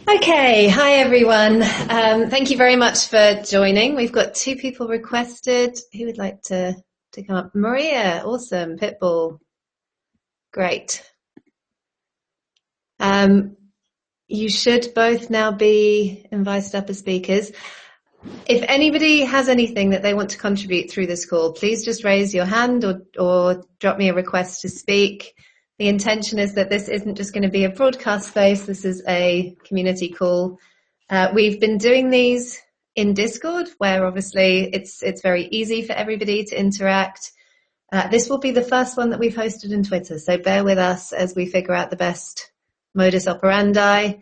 Okay, hi everyone. Thank you very much for joining. We've got two people requested. Who would like to come up? Maria, awesome. Pitbull, great. You should both now be invited up as speakers. If anybody has anything that they want to contribute through this call, please just raise your hand or drop me a request to speak. The intention is that this isn't just going to be a broadcast space. This is a community call. We've been doing these in Discord, where obviously it's very easy for everybody to interact. This will be the first one that we've hosted in Twitter, so bear with us as we figure out the best modus operandi.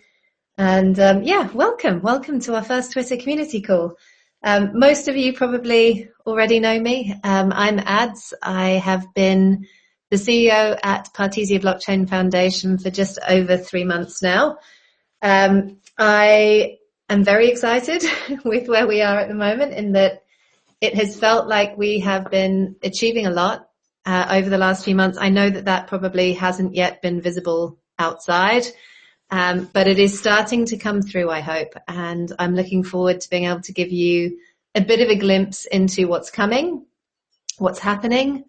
And yeah, welcome to our first Twitter community call. Most of you probably already know me. I'm Ads. I have been the CEO at Partisia Blockchain Foundation for just over 3 months now. I am very excited with where we are at the moment, in that it has felt like we have been achieving a lot over the last few months. I know that probably hasn't yet been visible outside, but it is starting to come through, I hope. And I'm looking forward to being able to give you a bit of a glimpse into what's coming, what's happening,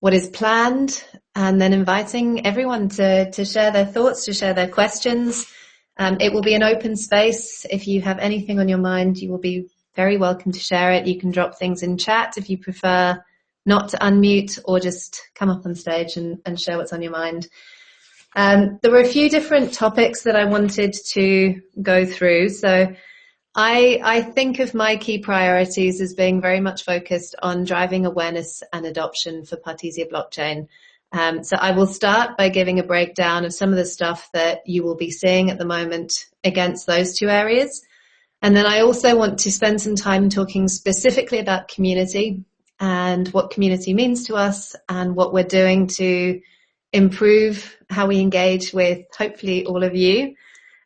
what is planned, and then inviting everyone to share their thoughts, to share their questions. It will be an open space. If you have anything on your mind, you will be very welcome to share it. You can drop things in chat if you prefer not to unmute, or just come up on stage and share what's on your mind. There were a few different topics that I wanted to go through. So I think of my key priorities as being very much focused on driving awareness and adoption for Partisia Blockchain. So I will start by giving a breakdown of some of the stuff that you will be seeing at the moment against those two areas. And then I also want to spend some time talking specifically about community and what community means to us, and what we're doing to improve how we engage with hopefully all of you.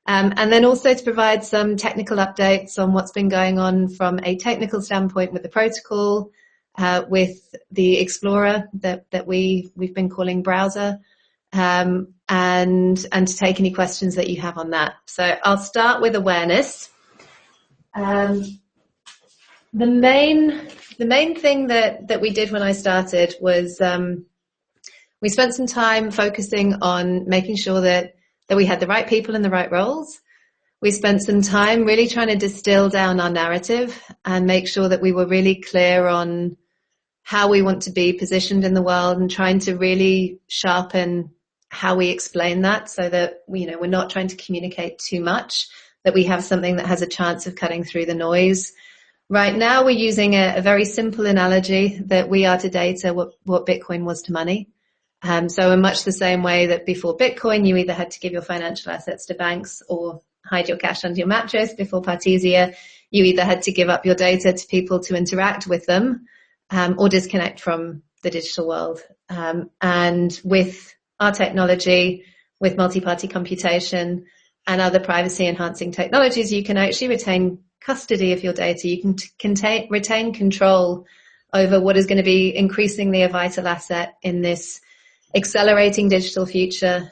And then also to provide some technical updates on what's been going on from a technical standpoint with the protocol, with the Explorer that we've been calling Browser, and to take any questions that you have on that. So I'll start with awareness. The main thing that we did when I started was we spent some time focusing on making sure that we had the right people in the right roles. We spent some time really trying to distill down our narrative and make sure that we were really clear on how we want to be positioned in the world, and trying to really sharpen how we explain that, so that we're not trying to communicate too much, that we have something that has a chance of cutting through the noise. Right now we're using a very simple analogy, that we are to data what Bitcoin was to money. So in much the same way that before Bitcoin, you either had to give your financial assets to banks or hide your cash under your mattress, before Partisia, you either had to give up your data to people to interact with them, or disconnect from the digital world. And with our technology, with multi-party computation and other privacy enhancing technologies, you can actually retain custody of your data. You can retain control over what is going to be increasingly a vital asset in this accelerating digital future,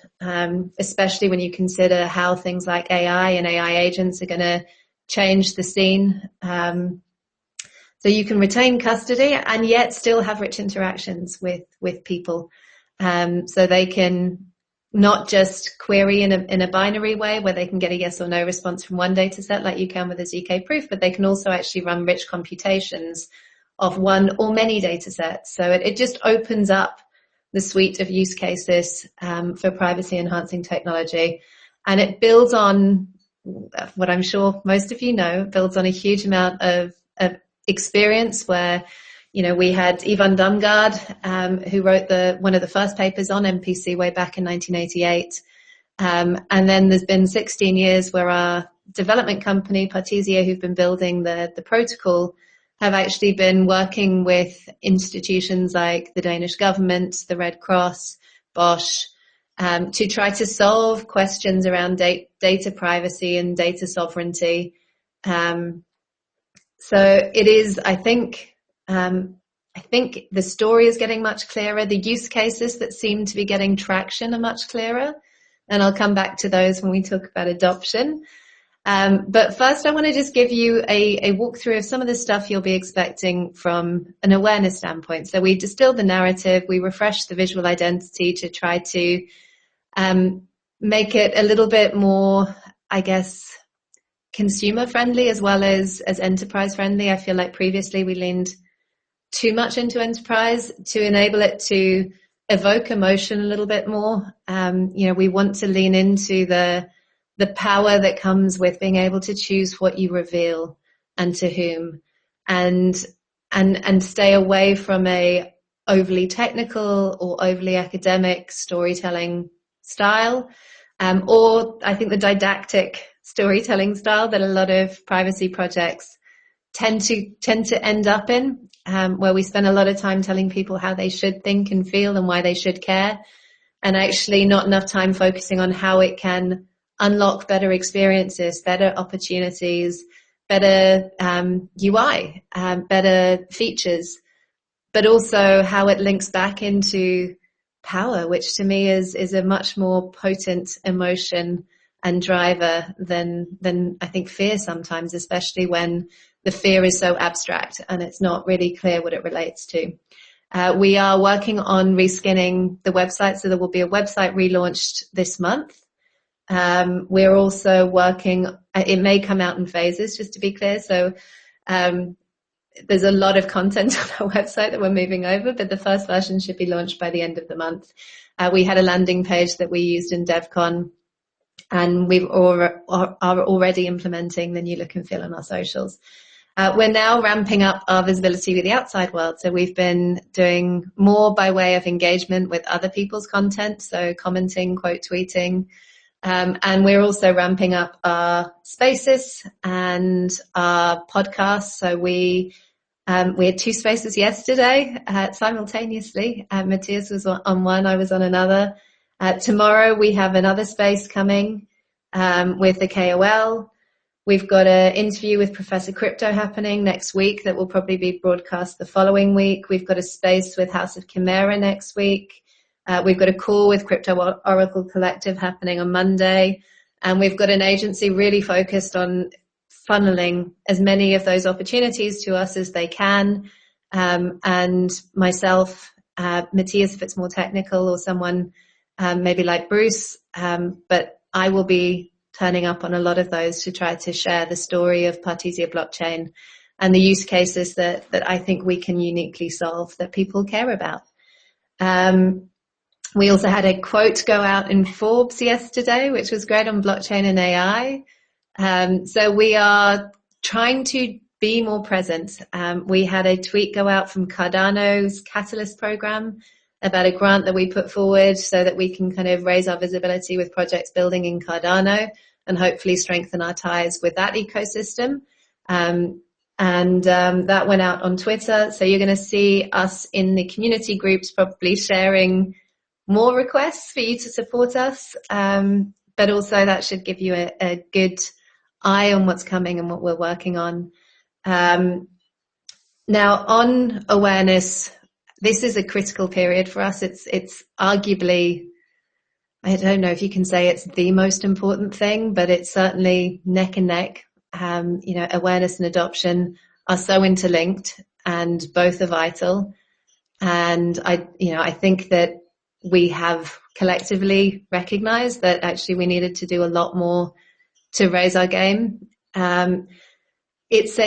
especially when you consider how things like AI and AI agents are going to change the scene. So you can retain custody and yet still have rich interactions with people. So they can not just query in a binary way where they can get a yes or no response from one data set like you can with a ZK proof, but they can also actually run rich computations of one or many data sets. So it just opens up the suite of use cases for privacy enhancing technology. And it builds on what I'm sure most of you know, builds on a huge amount of experience where, we had Ivan Damgaard, who wrote one of the first papers on MPC way back in 1988. And then there's been 16 years where our development company, Partisia, who've been building the protocol, have actually been working with institutions like the Danish government, the Red Cross, Bosch, to try to solve questions around data privacy and data sovereignty. So it is, I think the story is getting much clearer. The use cases that seem to be getting traction are much clearer. And I'll come back to those when we talk about adoption. But first, I want to just give you a walkthrough of some of the stuff you'll be expecting from an awareness standpoint. So we distilled the narrative, we refreshed the visual identity to try to make it a little bit more, I guess, consumer friendly as well as enterprise friendly. I feel like previously we leaned too much into enterprise to enable it to evoke emotion a little bit more. We want to lean into the power that comes with being able to choose what you reveal and to whom, and stay away from a overly technical or overly academic storytelling style, or I think the didactic storytelling style that a lot of privacy projects tend to end up in, where we spend a lot of time telling people how they should think and feel and why they should care, and actually not enough time focusing on how it can unlock better experiences, better opportunities, better UI, better features, but also how it links back into power, which to me is a much more potent emotion and driver than I think fear sometimes, especially when the fear is so abstract and it's not really clear what it relates to. We are working on reskinning the website, so there will be a website relaunched this month. We're also working, it may come out in phases, just to be clear. So there's a lot of content on our website that we're moving over, but the first version should be launched by the end of the month. We had a landing page that we used in DevCon, and we are already implementing the new look and feel on our socials. We're now ramping up our visibility with the outside world. So we've been doing more by way of engagement with other people's content, so commenting, quote tweeting. And we're also ramping up our spaces and our podcasts. So we had 2 spaces yesterday simultaneously. Matthias was on one, I was on another. Tomorrow we have another space coming with the KOL. We've got an interview with Professor Crypto happening next week that will probably be broadcast the following week. We've got a space with House of Chimera next week. We've got a call with Crypto Oracle Collective happening on Monday. And we've got an agency really focused on funneling as many of those opportunities to us as they can. And myself, Matthias, if it's more technical, or someone maybe like Bruce, but I will be turning up on a lot of those to try to share the story of Partisia Blockchain and the use cases that I think we can uniquely solve that people care about. We also had a quote go out in Forbes yesterday, which was great, on blockchain and AI. So we are trying to be more present. We had a tweet go out from Cardano's Catalyst program about a grant that we put forward so that we can kind of raise our visibility with projects building in Cardano and hopefully strengthen our ties with that ecosystem. That went out on Twitter. So you're going to see us in the community groups probably sharing more requests for you to support us. But also that should give you a good eye on what's coming and what we're working on. Now on awareness, this is a critical period for us. It's arguably, I don't know if you can say it's the most important thing, but it's certainly neck and neck. Awareness and adoption are so interlinked and both are vital. And I think that we have collectively recognized that actually we needed to do a lot more to raise our game. It's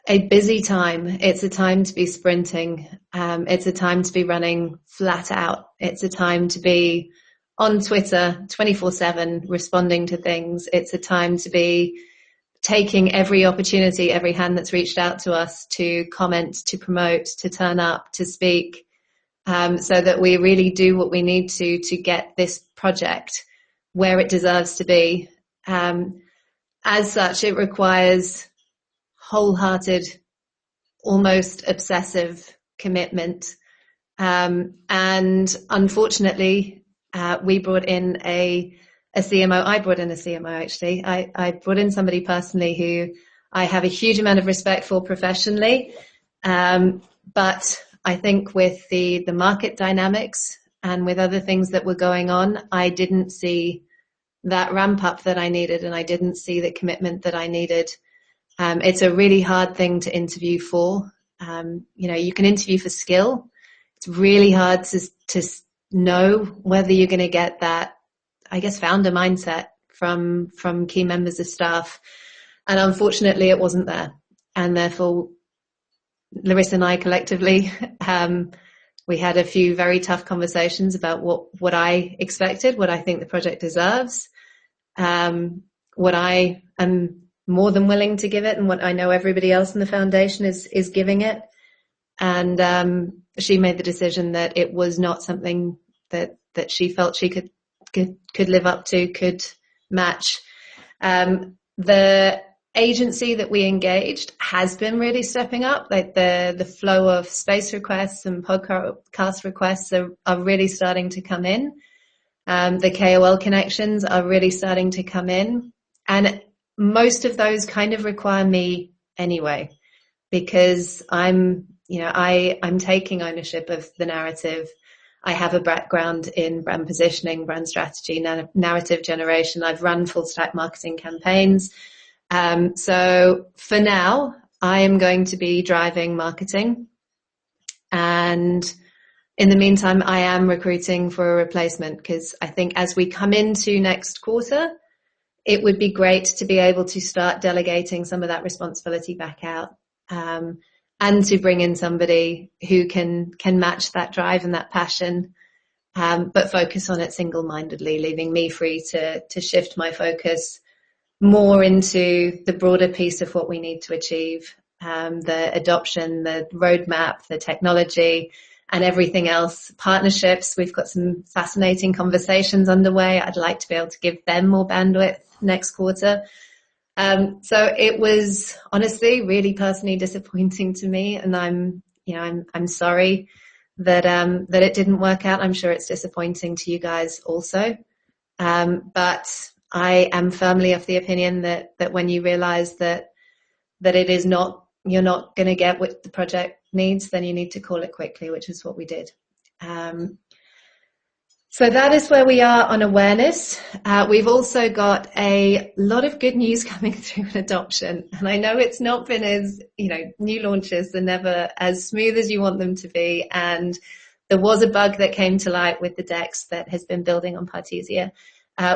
a busy time. It's a time to be sprinting. It's a time to be running flat out. It's a time to be on Twitter 24/7 responding to things. It's a time to be taking every opportunity, every hand that's reached out to us to comment, to promote, to turn up, to speak, so that we really do what we need to get this project where it deserves to be. As such, it requires wholehearted, almost obsessive commitment. And unfortunately, we brought in a CMO. I brought in a CMO, actually. I brought in somebody personally who I have a huge amount of respect for professionally. But I think with the market dynamics and with other things that were going on, I didn't see that ramp up that I needed, and I didn't see the commitment that I needed. It's a really hard thing to interview for. You can interview for skill. It's really hard to know whether you're going to get that, I guess, founder mindset from key members of staff. And unfortunately, it wasn't there. And therefore, Larissa and I collectively, we had a few very tough conversations about what I expected, what I think the project deserves, what I am more than willing to give it, and what I know everybody else in the foundation is giving it. And she made the decision that it was not something that she felt she could live up to, could match. The agency that we engaged has been really stepping up. Like the flow of space requests and podcast requests are really starting to come in. The KOL connections are really starting to come in, and most of those kind of require me anyway, because I'm taking ownership of the narrative. I have a background in brand positioning, brand strategy, narrative generation. I've run full stack marketing campaigns. So for now, I am going to be driving marketing. And in the meantime, I am recruiting for a replacement, because I think as we come into next quarter, it would be great to be able to start delegating some of that responsibility back out, and to bring in somebody who can match that drive and that passion, but focus on it single-mindedly, leaving me free to shift my focus more into the broader piece of what we need to achieve, the adoption, the roadmap, the technology, and everything else. Partnerships, we've got some fascinating conversations underway. I'd like to be able to give them more bandwidth next quarter. So it was honestly really personally disappointing to me, and I'm sorry that it didn't work out. I'm sure it's disappointing to you guys also. But I am firmly of the opinion that when you realize that it is not, you're not going to get what the project needs, then you need to call it quickly, which is what we did. So that is where we are on awareness. We've also got a lot of good news coming through in adoption. And I know it's not been as, new launches are never as smooth as you want them to be. And there was a bug that came to light with the DEX that has been building on Partisia.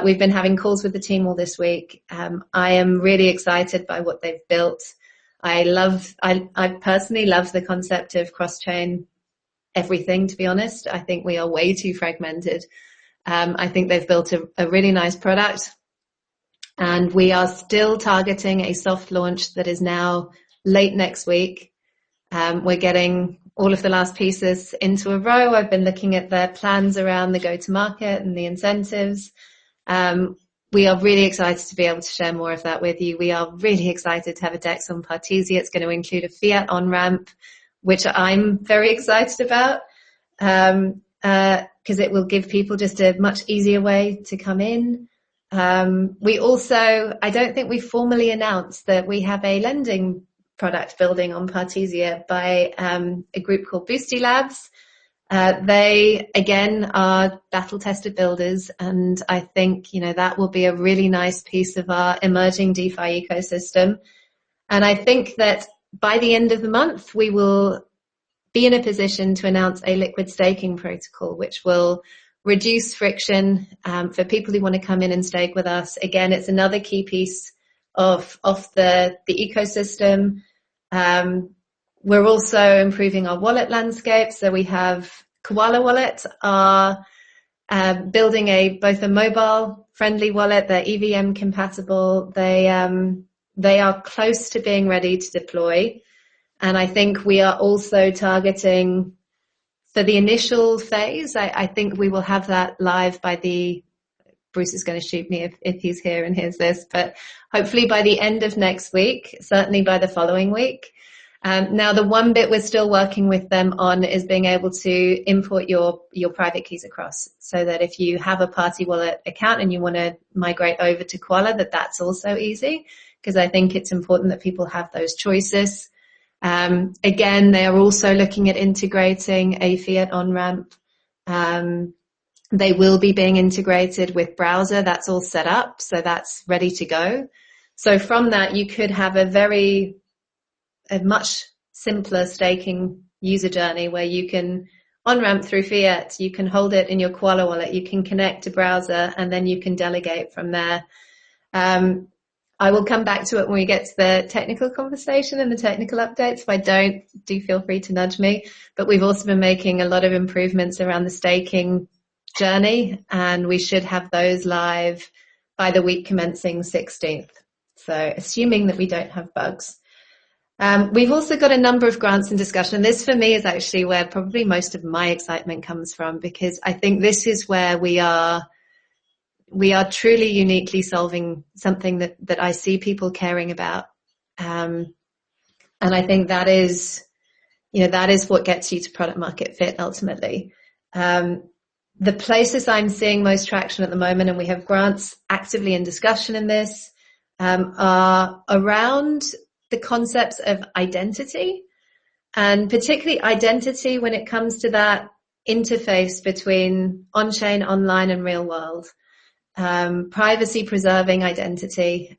We've been having calls with the team all this week. I am really excited by what they've built. I personally love the concept of cross-chain everything, to be honest. I think we are way too fragmented. I think they've built a really nice product, and we are still targeting a soft launch that is now late next week. We're getting all of the last pieces into a row. I've been looking at their plans around the go-to-market and the incentives. We are really excited to be able to share more of that with you. We are really excited to have a DEX on Partisia. It's going to include a fiat on-ramp, which I'm very excited about, because it will give people just a much easier way to come in. We also, I don't think we formally announced that we have a lending product building on Partisia by a group called Boosty Labs. They, again, are battle-tested builders, and I think, that will be a really nice piece of our emerging DeFi ecosystem. And I think that by the end of the month, we will be in a position to announce a liquid staking protocol, which will reduce friction for people who want to come in and stake with us. Again, it's another key piece of the ecosystem. We're also improving our wallet landscape. So we have Koala Wallet are building both a mobile friendly wallet. They're EVM compatible. They are close to being ready to deploy. And I think we are also targeting, for the initial phase, I think we will have that live by Bruce is going to shoot me if he's here and hears this, but hopefully by the end of next week, certainly by the following week. Now, the one bit we're still working with them on is being able to import your private keys across, so that if you have a Party Wallet account and you want to migrate over to Koala, that's also easy, because I think it's important that people have those choices. Again, they are also looking at integrating a fiat on-ramp. They will be being integrated with browser. That's all set up, so that's ready to go. So from that, you could have a much simpler staking user journey where you can on-ramp through fiat, you can hold it in your Koala wallet, you can connect to browser, and then you can delegate from there. I will come back to it when we get to the technical conversation and the technical updates. If I don't, do feel free to nudge me. But we've also been making a lot of improvements around the staking journey, and we should have those live by the week commencing 16th. So assuming that we don't have bugs. We've also got a number of grants in discussion. And this for me is actually where probably most of my excitement comes from, because I think this is where we are truly uniquely solving something that I see people caring about. And I think that is what gets you to product market fit ultimately. The places I'm seeing most traction at the moment, and we have grants actively in discussion in this, are around the concepts of identity, and particularly identity when it comes to that interface between on-chain, online, and real world. Privacy preserving identity.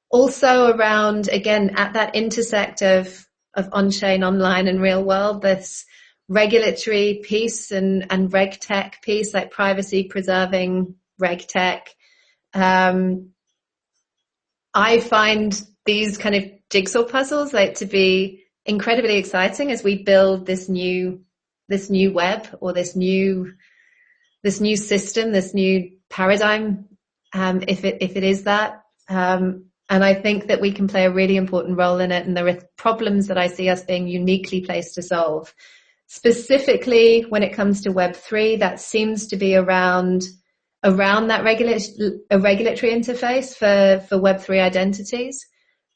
Also around, again, at that intersect of on-chain, online, and real world, this regulatory piece and reg tech piece, like privacy preserving reg tech. I find these kind of jigsaw puzzles like to be incredibly exciting as we build this new web, or this new system, this new paradigm, if it is that. And I think that we can play a really important role in it. And there are problems that I see us being uniquely placed to solve. Specifically, when it comes to Web3, that seems to be around that regulatory interface for Web3 identities.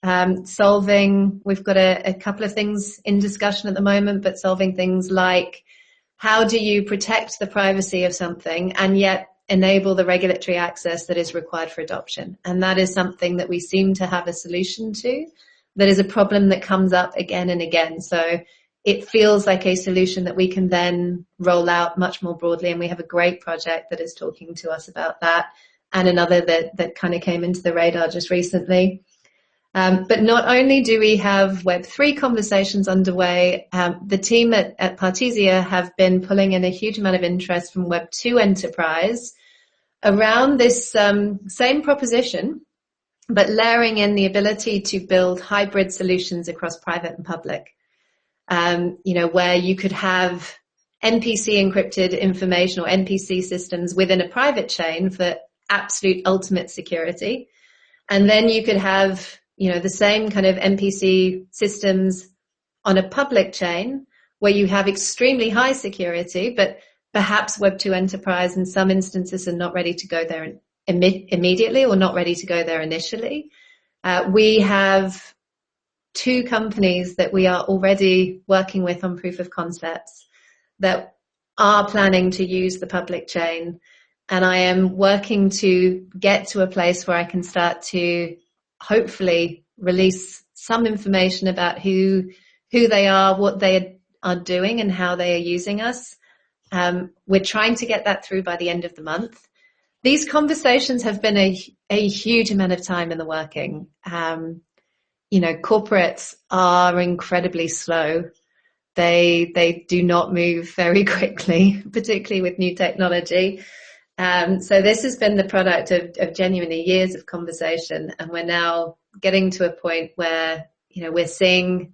We've got a couple of things in discussion at the moment, but solving things like, how do you protect the privacy of something and yet enable the regulatory access that is required for adoption? And that is something that we seem to have a solution to. That is a problem that comes up again and again. So it feels like a solution that we can then roll out much more broadly. And we have a great project that is talking to us about that, and another that kind of came into the radar just recently. But not only do we have Web3 conversations underway, the team at Partisia have been pulling in a huge amount of interest from Web2 enterprise around this same proposition, but layering in the ability to build hybrid solutions across private and public. Where you could have NPC encrypted information or NPC systems within a private chain for absolute ultimate security. And then you could have the same kind of NPC systems on a public chain where you have extremely high security, but perhaps Web2 enterprise in some instances are not ready to go there immediately, or not ready to go there initially. We have 2 companies that we are already working with on proof of concepts that are planning to use the public chain. And I am working to get to a place where I can start to hopefully release some information about who they are, what they are doing, and how they are using us. We're trying to get that through by the end of the month. These conversations have been a huge amount of time in the working. Corporates are incredibly slow. They do not move very quickly, particularly with new technology. So this has been the product of genuinely years of conversation, and we're now getting to a point where, we're seeing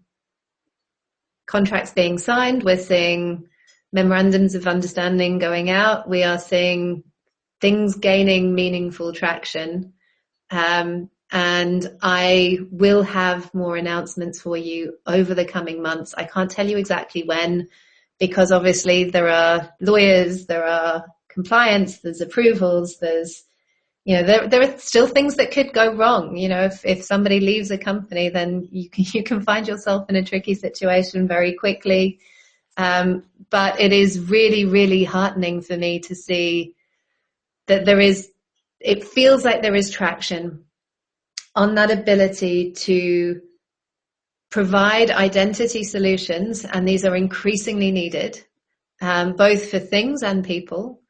contracts being signed, we're seeing memorandums of understanding going out, we are seeing things gaining meaningful traction. And I will have more announcements for you over the coming months. I can't tell you exactly when, because obviously there are lawyers, there are compliance, there's approvals, there's, there are still things that could go wrong. If somebody leaves a company, then you can find yourself in a tricky situation very quickly. But it is really, really heartening for me to see that it feels like there is traction on that ability to provide identity solutions, and these are increasingly needed, both for things and people,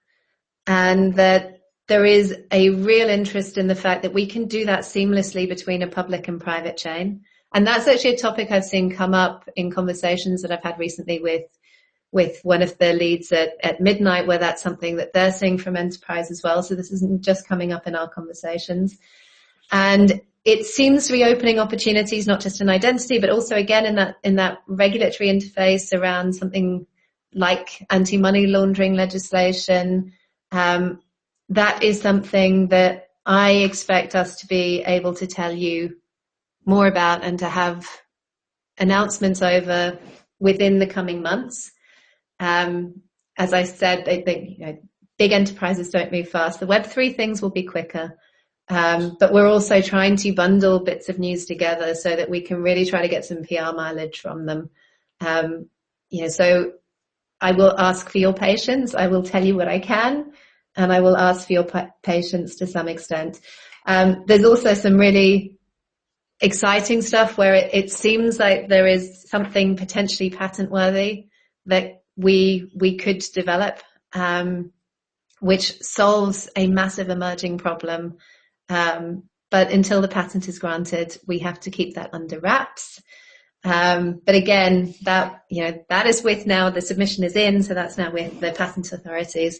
and that there is a real interest in the fact that we can do that seamlessly between a public and private chain. And that's actually a topic I've seen come up in conversations that I've had recently with one of the leads at Midnight, where that's something that they're seeing from enterprise as well. So this isn't just coming up in our conversations. And it seems to be opening opportunities, not just in identity, but also again in that regulatory interface around something like anti-money laundering legislation. That is something that I expect us to be able to tell you more about and to have announcements over within the coming months. As I said, I think big enterprises don't move fast. The Web3 things will be quicker, but we're also trying to bundle bits of news together so that we can really try to get some PR mileage from them. So I will ask for your patience. I will tell you what I can, and I will ask for your patience to some extent. There's also some really exciting stuff where it seems like there is something potentially patent worthy that we could develop, which solves a massive emerging problem. But until the patent is granted, we have to keep that under wraps. But again, that is with now the submission is in, so that's now with the patent authorities.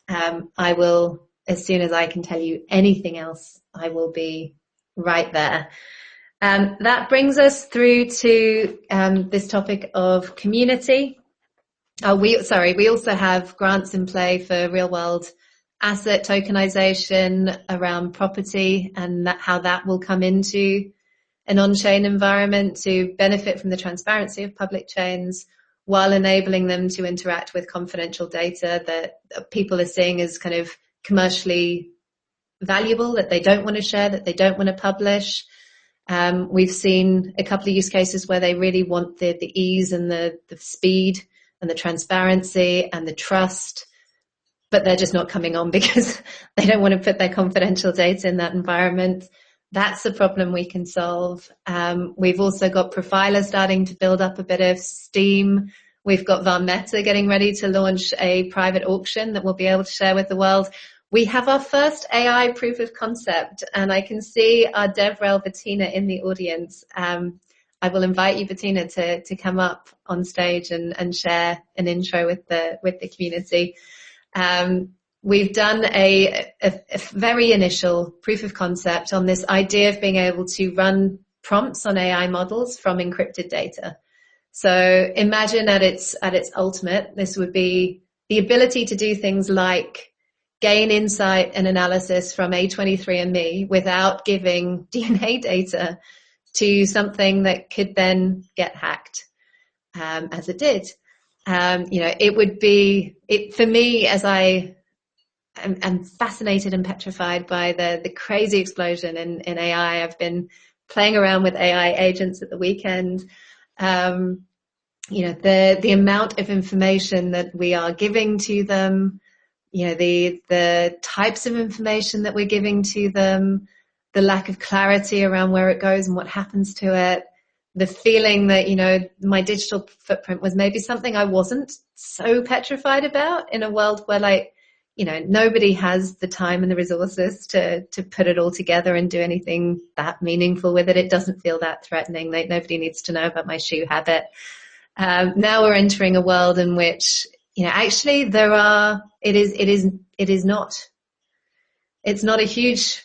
I will, as soon as I can tell you anything else, I will be right there. That brings us through to this topic of community. We also have grants in play for real world asset tokenization around property, and how that will come into an on-chain environment to benefit from the transparency of public chains while enabling them to interact with confidential data that people are seeing as kind of commercially valuable, that they don't want to share, that they don't want to publish. We've seen a couple of use cases where they really want the ease and the speed and the transparency and the trust, but they're just not coming on because they don't want to put their confidential data in that environment. That's a problem we can solve. We've also got Profiler starting to build up a bit of steam. We've got Varmeta getting ready to launch a private auction that we'll be able to share with the world. We have our first AI proof of concept, and I can see our DevRel Bettina in the audience. I will invite you, Bettina, to come up on stage and share an intro with the community. We've done a very initial proof of concept on this idea of being able to run prompts on AI models from encrypted data. So imagine at its ultimate, this would be the ability to do things like gain insight and analysis from A23andMe without giving DNA data to something that could then get hacked, as it did. It would be, for me, as I'm fascinated and petrified by the crazy explosion in AI. I've been playing around with AI agents at the weekend. The amount of information that we are giving to them, the types of information that we're giving to them, the lack of clarity around where it goes and what happens to it, the feeling that, my digital footprint was maybe something I wasn't so petrified about in a world where nobody has the time and the resources to put it all together and do anything that meaningful with it. It doesn't feel that threatening. Nobody needs to know about my shoe habit. Now we're entering a world in which, actually it's not a huge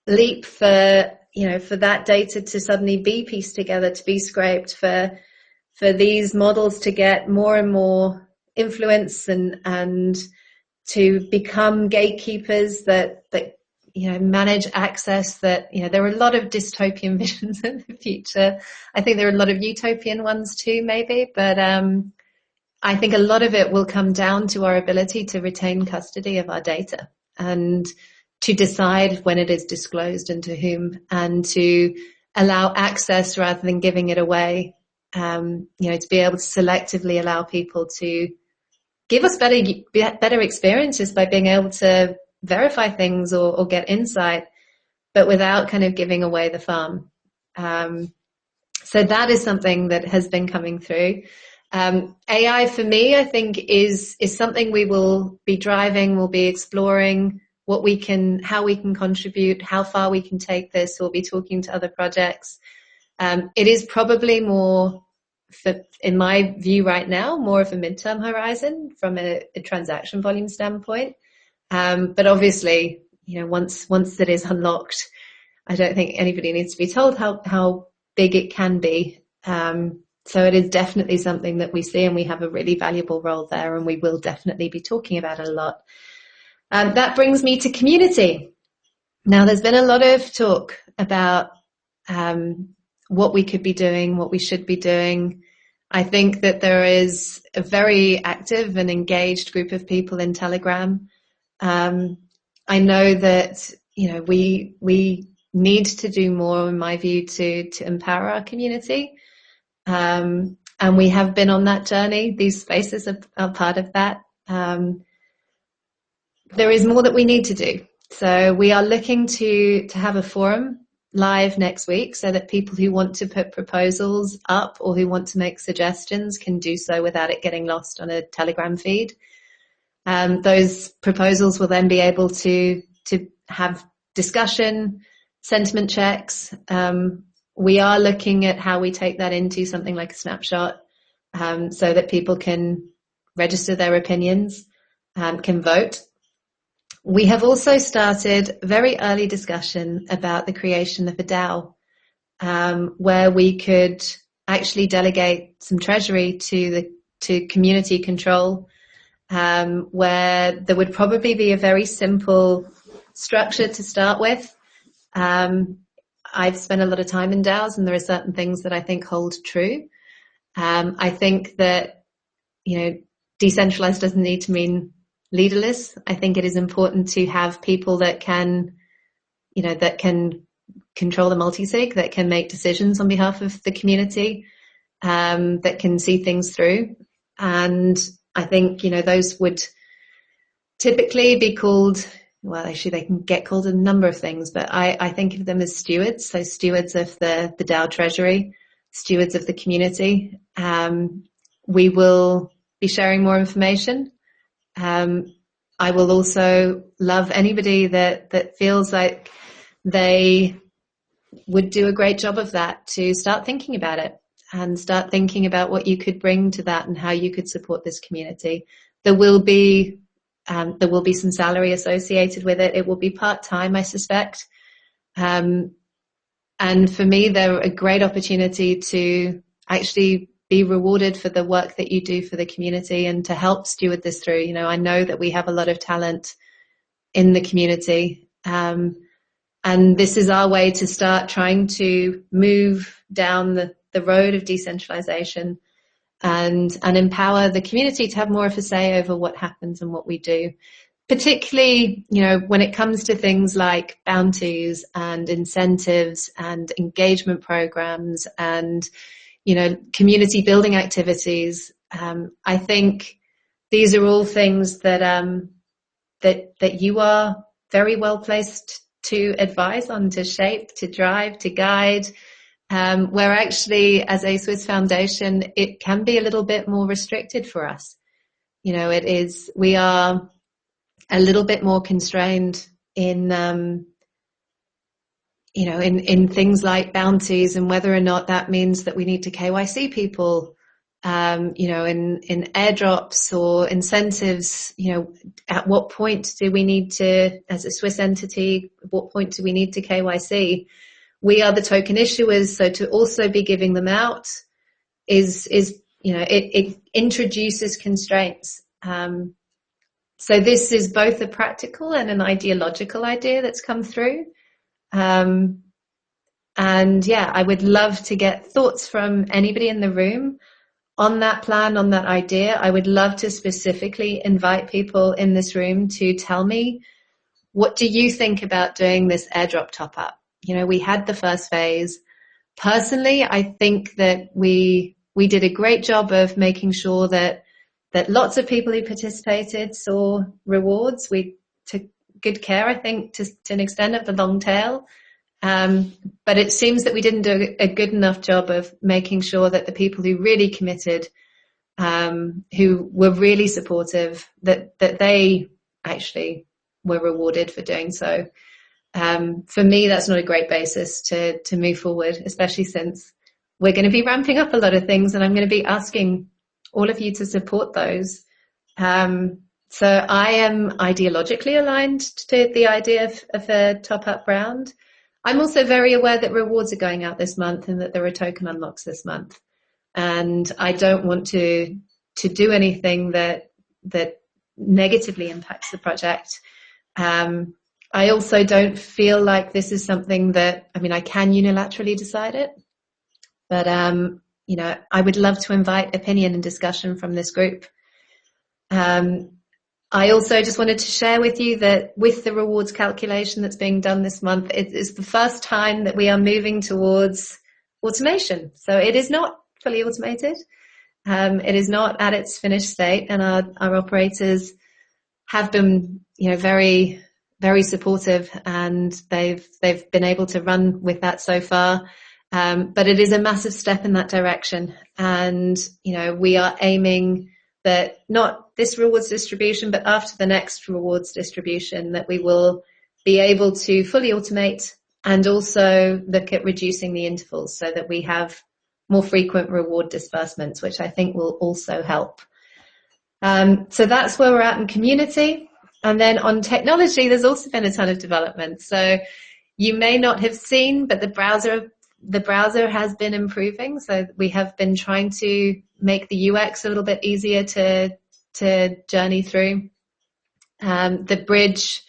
leap for that data to suddenly be pieced together, to be scraped, for these models to get more and more influence and to become gatekeepers that manage access, that there are a lot of dystopian visions in the future. I think there are a lot of utopian ones too, maybe, but I think a lot of it will come down to our ability to retain custody of our data and to decide when it is disclosed and to whom, and to allow access rather than giving it away. To be able to selectively allow people to give us better experiences by being able to verify things or get insight, but without kind of giving away the farm. So that is something that has been coming through. AI for me, I think is something we will be driving, we'll be exploring how we can contribute, how far we can take this. We'll be talking to other projects. It is probably more, in my view right now, more of a midterm horizon from a transaction volume standpoint. But obviously, once it is unlocked, I don't think anybody needs to be told how big it can be. So it is definitely something that we see, and we have a really valuable role there, and we will definitely be talking about it a lot. That brings me to community. Now, there's been a lot of talk about what we could be doing, what we should be doing. I think that there is a very active and engaged group of people in Telegram. I know that, we need to do more, in my view, to empower our community. And we have been on that journey. These spaces are part of that. There is more that we need to do. So we are looking to have a forum live next week so that people who want to put proposals up or who want to make suggestions can do so without it getting lost on a Telegram feed. Those proposals will then be able to have discussion, sentiment checks. We are looking at how we take that into something like a snapshot, so that people can register their opinions, can vote. We have also started very early discussion about the creation of a DAO, where we could actually delegate some treasury to community control, where there would probably be a very simple structure to start with. I've spent a lot of time in DAOs, and there are certain things that I think hold true. I think that, decentralized doesn't need to mean leaderless. I think it is important to have people that can control the multi-sig, that can make decisions on behalf of the community, that can see things through. And I think, those would typically be called, well, actually they can get called a number of things, but I think of them as stewards. So stewards of the DAO treasury, stewards of the community. We will be sharing more information. I will also love anybody that feels like they would do a great job of that to start thinking about it and start thinking about what you could bring to that and how you could support this community. There will be some salary associated with it. It will be part-time, I suspect. And for me, they're a great opportunity to actually be rewarded for the work that you do for the community and to help steward this through. I know that we have a lot of talent in the community. And this is our way to start trying to move down the road of decentralization and empower the community to have more of a say over what happens and what we do. Particularly, when it comes to things like bounties and incentives and engagement programs and community building activities. I think these are all things that you are very well placed to advise on, to shape, to drive, to guide. Where actually, as a Swiss foundation, it can be a little bit more restricted for us. We are a little bit more constrained in things like bounties and whether or not that means that we need to KYC people, in airdrops or incentives, at what point do we need to, as a Swiss entity, at what point do we need to KYC? We are the token issuers, so to also be giving them out it introduces constraints. So this is both a practical and an ideological idea that's come through. And yeah, I would love to get thoughts from anybody in the room on that plan, on that idea. I would love to specifically invite people in this room to tell me, what do you think about doing this airdrop top up? We had the first phase. Personally, I think that we did a great job of making sure that lots of people who participated saw rewards. We took good care, I think, to an extent, of the long tail. But it seems that we didn't do a good enough job of making sure that the people who really committed who were really supportive, that they actually were rewarded for doing so. For me, that's not a great basis to move forward, especially since we're going to be ramping up a lot of things and I'm going to be asking all of you to support those. So I am ideologically aligned to the idea of a top-up round. I'm also very aware that rewards are going out this month and that there are token unlocks this month. And I don't want to do anything that negatively impacts the project. I also don't feel like this is something that, I mean, I can unilaterally decide it, but, you know, I would love to invite opinion and discussion from this group. I also just wanted to share with you that with the rewards calculation that's being done this month, it is the first time that we are moving towards automation. So it is not fully automated. It is not at its finished state, and our operators have been, you know, very, very supportive, and they've been able to run with that so far. But it is a massive step in that direction, and you know, we are aiming that not this rewards distribution, but after the next rewards distribution, that we will be able to fully automate and also look at reducing the intervals so that we have more frequent reward disbursements, which I think will also help. So that's where we're at in community. And then on technology, there's also been a ton of development. So you may not have seen, but the browser has been improving. So we have been trying to make the UX a little bit easier to journey through. The bridge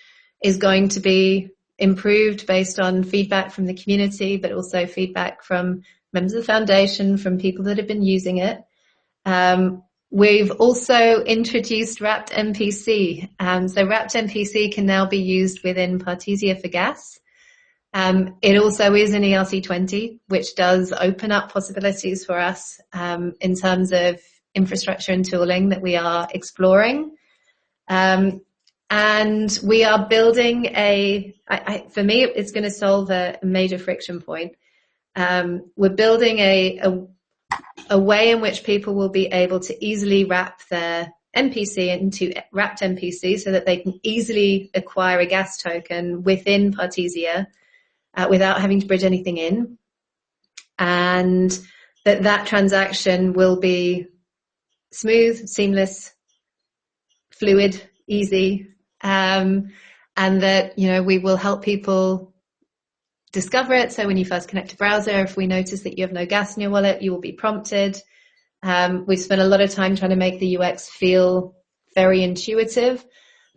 is going to be improved based on feedback from the community, but also feedback from members of the foundation, from people that have been using it. We've also introduced wrapped MPC. So wrapped MPC can now be used within Partisia for gas. It also is an ERC20, which does open up possibilities for us in terms of infrastructure and tooling that we are exploring. And we are building for me, it's going to solve a major friction point. We're building a way in which people will be able to easily wrap their MPC into wrapped MPC so that they can easily acquire a gas token within Partisia without having to bridge anything in. And that transaction will be smooth, seamless, fluid, easy, and that, you know, we will help people discover it. So when you first connect a browser, if we notice that you have no gas in your wallet, you will be prompted. We've spent a lot of time trying to make the UX feel very intuitive.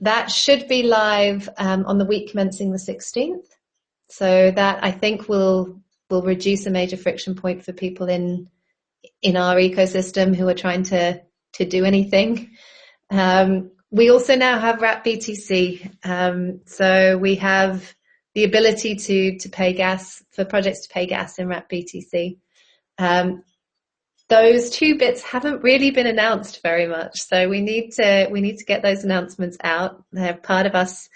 That should be live on the week commencing the 16th. So that, I think, will reduce a major friction point for people in our ecosystem who are trying to do anything. We also now have wrapped BTC. So we have the ability to pay gas, for projects to pay gas in wrapped BTC. Those two bits haven't really been announced very much, so we need to get those announcements out. They're part of us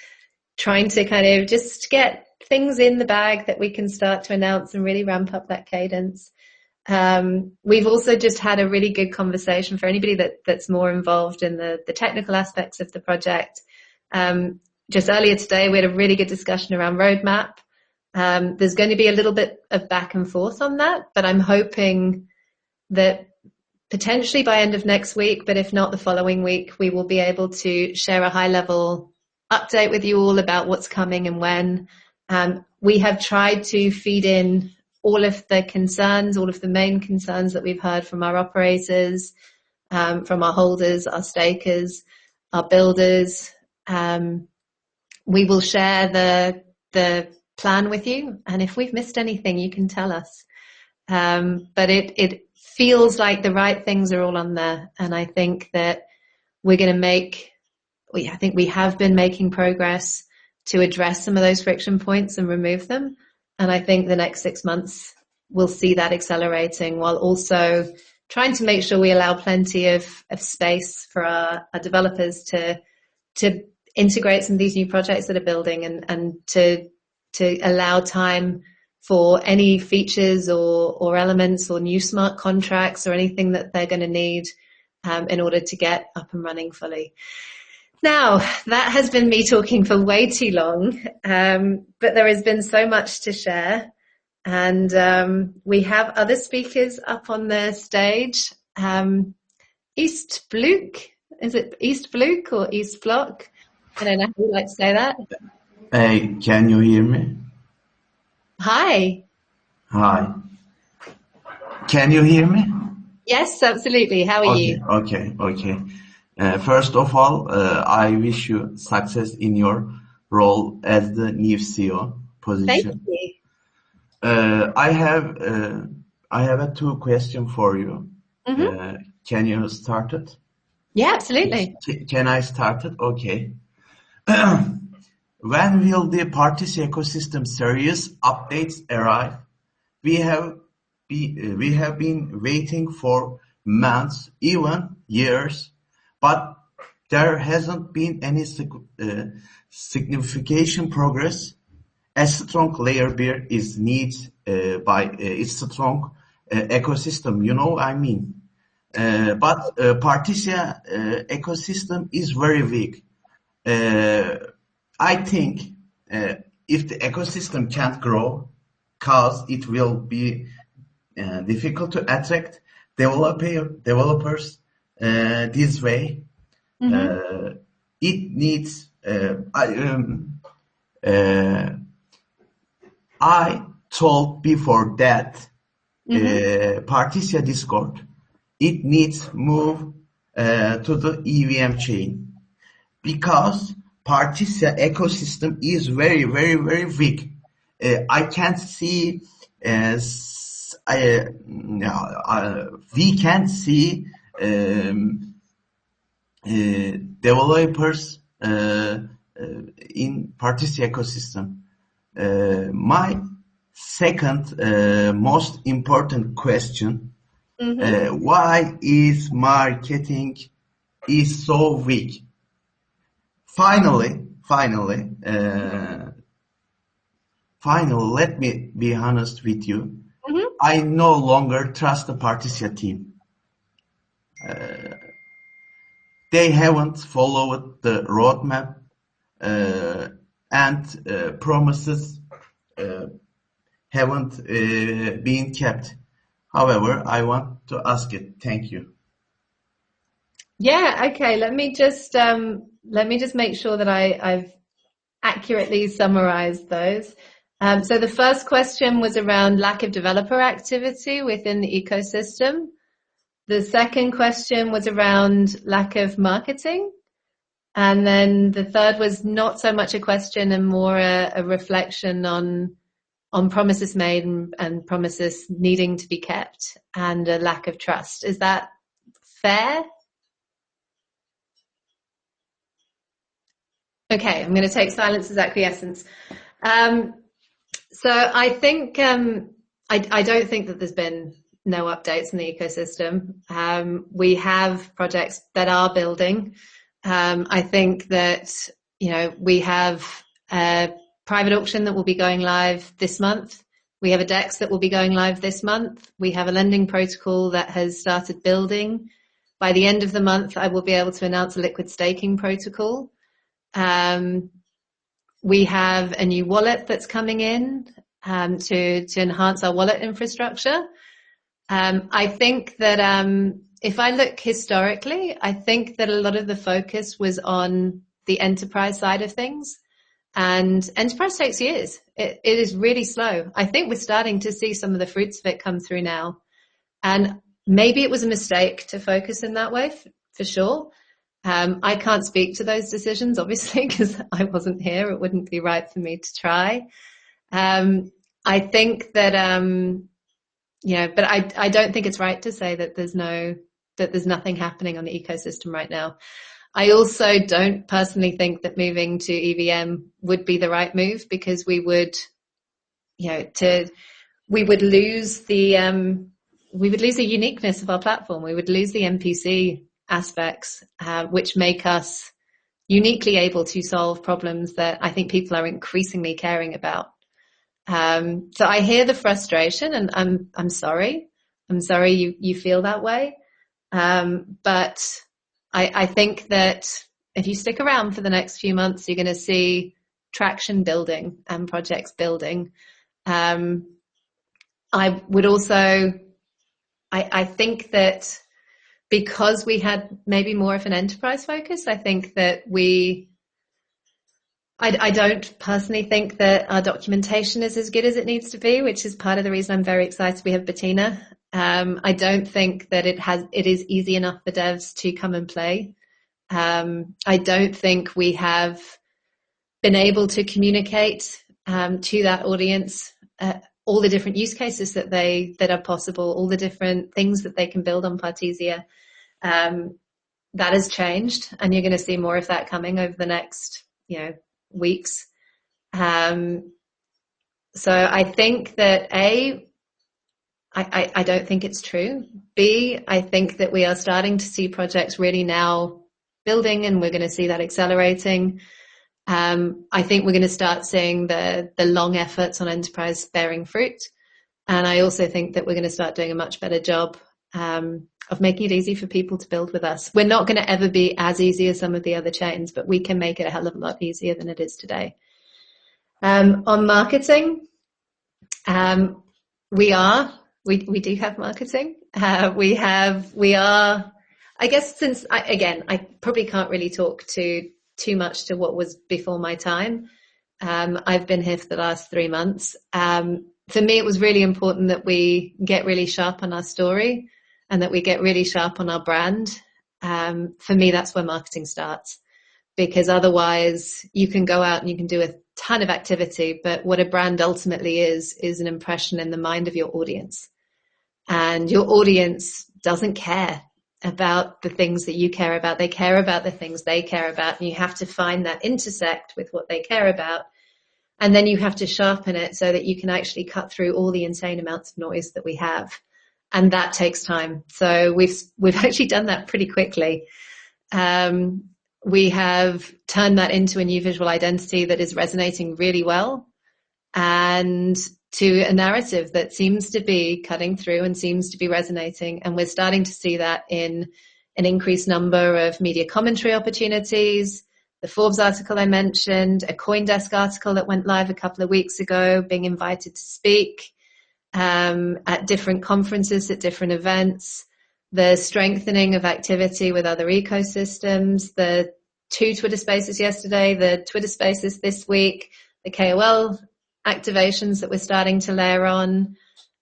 trying to kind of just get things in the bag that we can start to announce and really ramp up that cadence. We've also just had a really good conversation for anybody that's more involved in the technical aspects of the project. Just earlier today, we had a really good discussion around roadmap. There's going to be a little bit of back and forth on that, but I'm hoping that potentially by end of next week, but if not the following week, we will be able to share a high-level update with you all about what's coming and when. We have tried to feed in all of the concerns, all of the main concerns that we've heard from our operators, from our holders, our stakers, our builders. We will share the plan with you, and if we've missed anything, you can tell us. But it feels like the right things are all on there, and I think that we're going to I think we have been making progress to address some of those friction points and remove them. And I think the next 6 months we'll see that accelerating, while also trying to make sure we allow plenty of space for our developers to integrate some of these new projects that are building, and to allow time for any features or elements or new smart contracts or anything that they're going to need in order to get up and running fully. Now, that has been me talking for way too long, but there has been so much to share. And we have other speakers up on the stage. East Block, is it East Block or East Block? I don't know how you like to say that. Hey, can you hear me? Hi. Hi. Can you hear me? Yes, absolutely. How are you? Okay. First of all, I wish you success in your role as the new CEO Thank position. you. I have a two question for you. Mm-hmm. Can you start it? Yeah, absolutely. Can I start it? Okay. When will the Partisia ecosystem series updates arrive? We have been waiting for months, even years, but there hasn't been any significant progress. A strong layer beer is needed by its strong ecosystem, you know I mean. But Partisia ecosystem is very weak. I think if the ecosystem can't grow, cause it will be difficult to attract developers this way. Mm-hmm. It needs. I told before that Partisia Discord, it needs move to the EVM chain because Partisia ecosystem is very weak. I can't see we can't see developers in Partisia ecosystem. My second most important question, why is marketing is so weak? Finally, let me be honest with you. I no longer trust the Partisia team. They haven't followed the roadmap and promises haven't been kept. However, I want to ask it. Thank you. Yeah, okay. Let me just make sure that I've accurately summarized those. So the first question was around lack of developer activity within the ecosystem. The second question was around lack of marketing. And then the third was not so much a question and more a reflection on promises made and promises needing to be kept and a lack of trust. Is that fair? Okay, I'm going to take silence as acquiescence. So I think I don't think that there's been no updates in the ecosystem. We have projects that are building. I think that we have a private auction that will be going live this month. We have a DEX that will be going live this month. We have a lending protocol that has started building. By the end of the month, I will be able to announce a liquid staking protocol. We have a new wallet that's coming in to enhance our wallet infrastructure. I think that if I look historically, I think that a lot of the focus was on the enterprise side of things. And enterprise takes years. It is really slow. I think we're starting to see some of the fruits of it come through now. And maybe it was a mistake to focus in that way, for sure. I can't speak to those decisions, obviously, because I wasn't here. It wouldn't be right for me to try. I think that, but I don't think it's right to say that there's nothing happening on the ecosystem right now. I also don't personally think that moving to EVM would be the right move because we would lose the uniqueness of our platform. We would lose the MPC aspects, which make us uniquely able to solve problems that I think people are increasingly caring about. So I hear the frustration, and I'm sorry. I'm sorry you feel that way. But I think that if you stick around for the next few months, you're going to see traction building and projects building. I would also, I think that because we had maybe more of an enterprise focus, I think that I don't personally think that our documentation is as good as it needs to be, which is part of the reason I'm very excited we have Bettina. I don't think that it is easy enough for devs to come and play. I don't think we have been able to communicate to that audience all the different use cases that are possible, all the different things that they can build on Partisia. That has changed, and you're going to see more of that coming over the next, weeks. So I think that I don't think it's true. B, I think that we are starting to see projects really now building, and we're going to see that accelerating. I think we're going to start seeing the long efforts on enterprise bearing fruit. And I also think that we're going to start doing a much better job of making it easy for people to build with us. We're not going to ever be as easy as some of the other chains, but we can make it a hell of a lot easier than it is today. On marketing, we do have marketing. We are, I guess, I probably can't really talk too much to what was before my time. I've been here for the last 3 months. For me, it was really important that we get really sharp on our story and that we get really sharp on our brand. For me, that's where marketing starts, because otherwise you can go out and you can do a ton of activity, but what a brand ultimately is an impression in the mind of your audience. And your audience doesn't care about the things that you care about. They care about the things they care about, and you have to find that intersect with what they care about. And then you have to sharpen it so that you can actually cut through all the insane amounts of noise that we have. And that takes time. So we've actually done that pretty quickly. We have turned that into a new visual identity that is resonating really well, and to a narrative that seems to be cutting through and seems to be resonating. And we're starting to see that in an increased number of media commentary opportunities. The Forbes article I mentioned, a CoinDesk article that went live a couple of weeks ago, being invited to speak at different conferences, at different events, the strengthening of activity with other ecosystems, the 2 Twitter Spaces yesterday, the Twitter Spaces this week, the KOL activations that we're starting to layer on.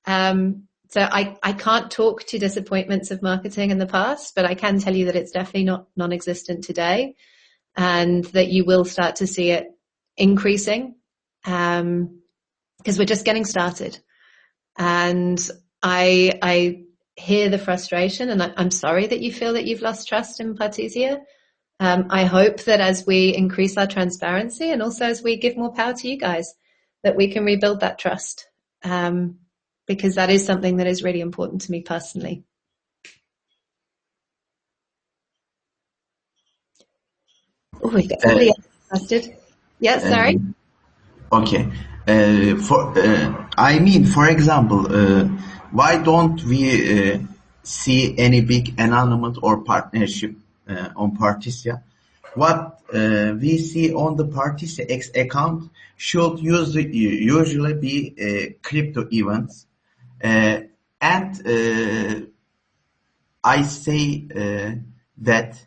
So I can't talk to disappointments of marketing in the past, but I can tell you that it's definitely not non-existent today, and that you will start to see it increasing, because we're just getting started. And I hear the frustration, and I'm sorry that you feel that you've lost trust in Partisia. I hope that as we increase our transparency, and also as we give more power to you guys, that we can rebuild that trust, because that is something that is really important to me personally. Oh, we've got somebody else interested. Yeah, sorry. Okay. For example, why don't we see any big announcement or partnership on Partisia? What we see on the Partisia X account should usually be crypto events, and I say that.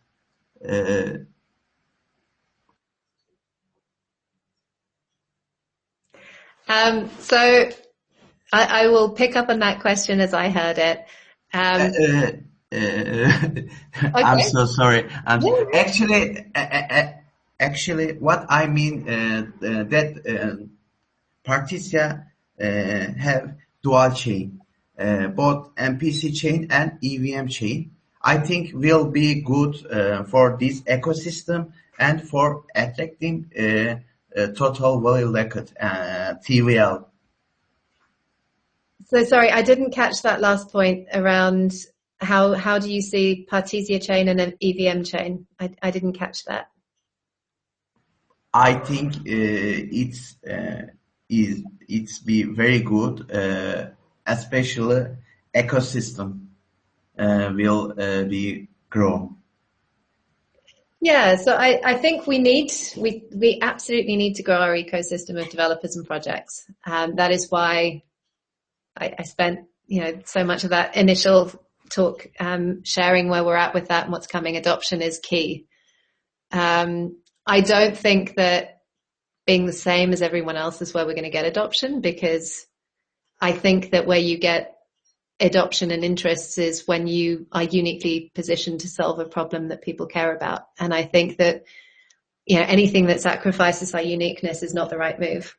So I will pick up on that question as I heard it. Okay. I'm Okay. so sorry. Yeah. Actually, what I mean that Partisia have dual chain, both MPC chain and EVM chain. I think will be good for this ecosystem and for attracting total value locked TVL. So sorry, I didn't catch that last point around how do you see Partisia chain and an EVM chain? I didn't catch that. I think it's be very good, especially ecosystem. will be grown? Yeah, so I think we absolutely need to grow our ecosystem of developers and projects. That is why I spent so much of that initial talk sharing where we're at with that and what's coming. Adoption is key. I don't think that being the same as everyone else is where we're going to get adoption, because I think that where you get adoption and interests is when you are uniquely positioned to solve a problem that people care about. And I think that anything that sacrifices our uniqueness is not the right move.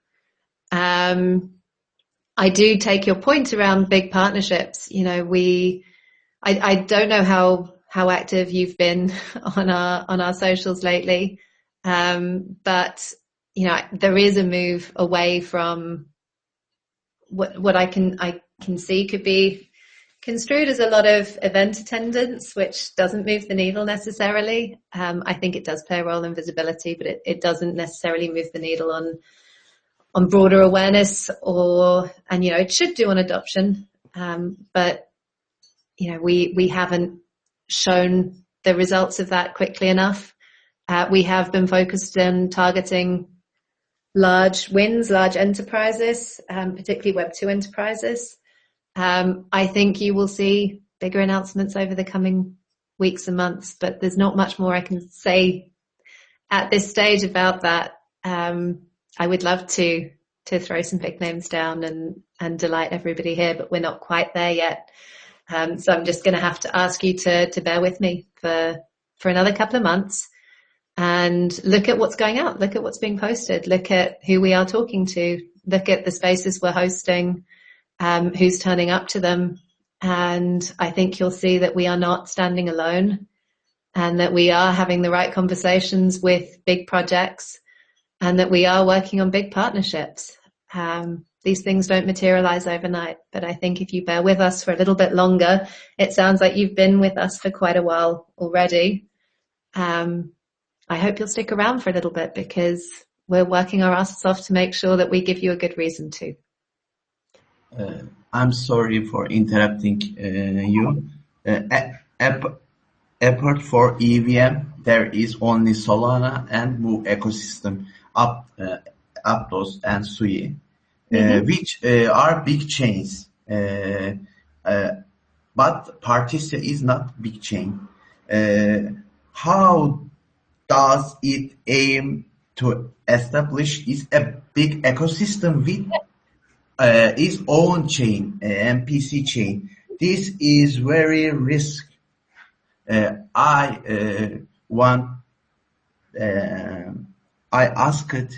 I do take your point around big partnerships. I don't know how active you've been on our socials lately, but there is a move away from what I can see could be construed as a lot of event attendance, which doesn't move the needle necessarily. I think it does play a role in visibility, but it doesn't necessarily move the needle on broader awareness, and it should do on adoption. But we haven't shown the results of that quickly enough. We have been focused on targeting large wins, large enterprises, particularly Web2 enterprises. I think you will see bigger announcements over the coming weeks and months, but there's not much more I can say at this stage about that. I would love to throw some big names down and delight everybody here, but we're not quite there yet. So I'm just going to have to ask you to bear with me for another couple of months and look at what's going out, look at what's being posted, look at who we are talking to, look at the spaces we're hosting, who's turning up to them. And I think you'll see that we are not standing alone and that we are having the right conversations with big projects and that we are working on big partnerships. These things don't materialize overnight, but I think if you bear with us for a little bit longer, it sounds like you've been with us for quite a while already. I hope you'll stick around for a little bit because we're working our asses off to make sure that we give you a good reason to. I'm sorry for interrupting you. Apart for EVM, there is only Solana and Move ecosystem, Aptos and Sui, which are big chains. But Partisia is not big chain. How does it aim to establish a big ecosystem with its own chain, MPC chain? This is very risky. I asked to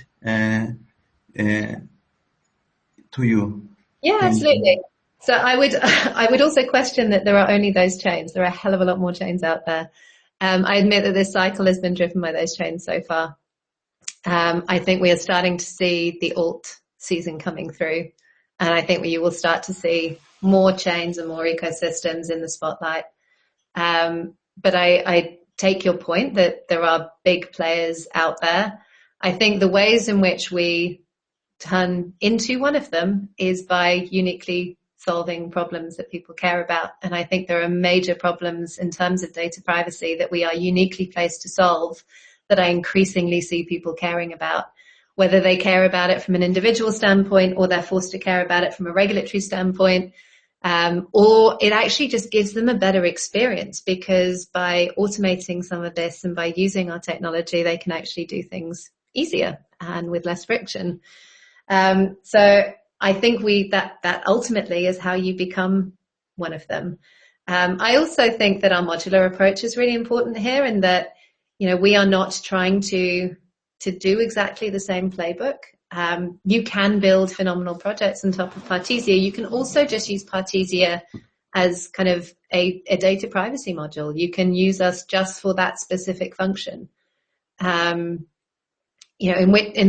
you. Yeah, absolutely. So I would also question that there are only those chains. There are a hell of a lot more chains out there. I admit that this cycle has been driven by those chains so far. I think we are starting to see the alt season coming through, and I think you will start to see more chains and more ecosystems in the spotlight. But I take your point that there are big players out there. I think the ways in which we turn into one of them is by uniquely solving problems that people care about. And I think there are major problems in terms of data privacy that we are uniquely placed to solve that I increasingly see people caring about, whether they care about it from an individual standpoint or they're forced to care about it from a regulatory standpoint. Or it actually just gives them a better experience because by automating some of this and by using our technology, they can actually do things easier and with less friction. So I think that ultimately is how you become one of them. I also think that our modular approach is really important here, and that we are not trying to do exactly the same playbook. You can build phenomenal projects on top of Partisia. You can also just use Partisia as kind of a data privacy module. You can use us just for that specific function. In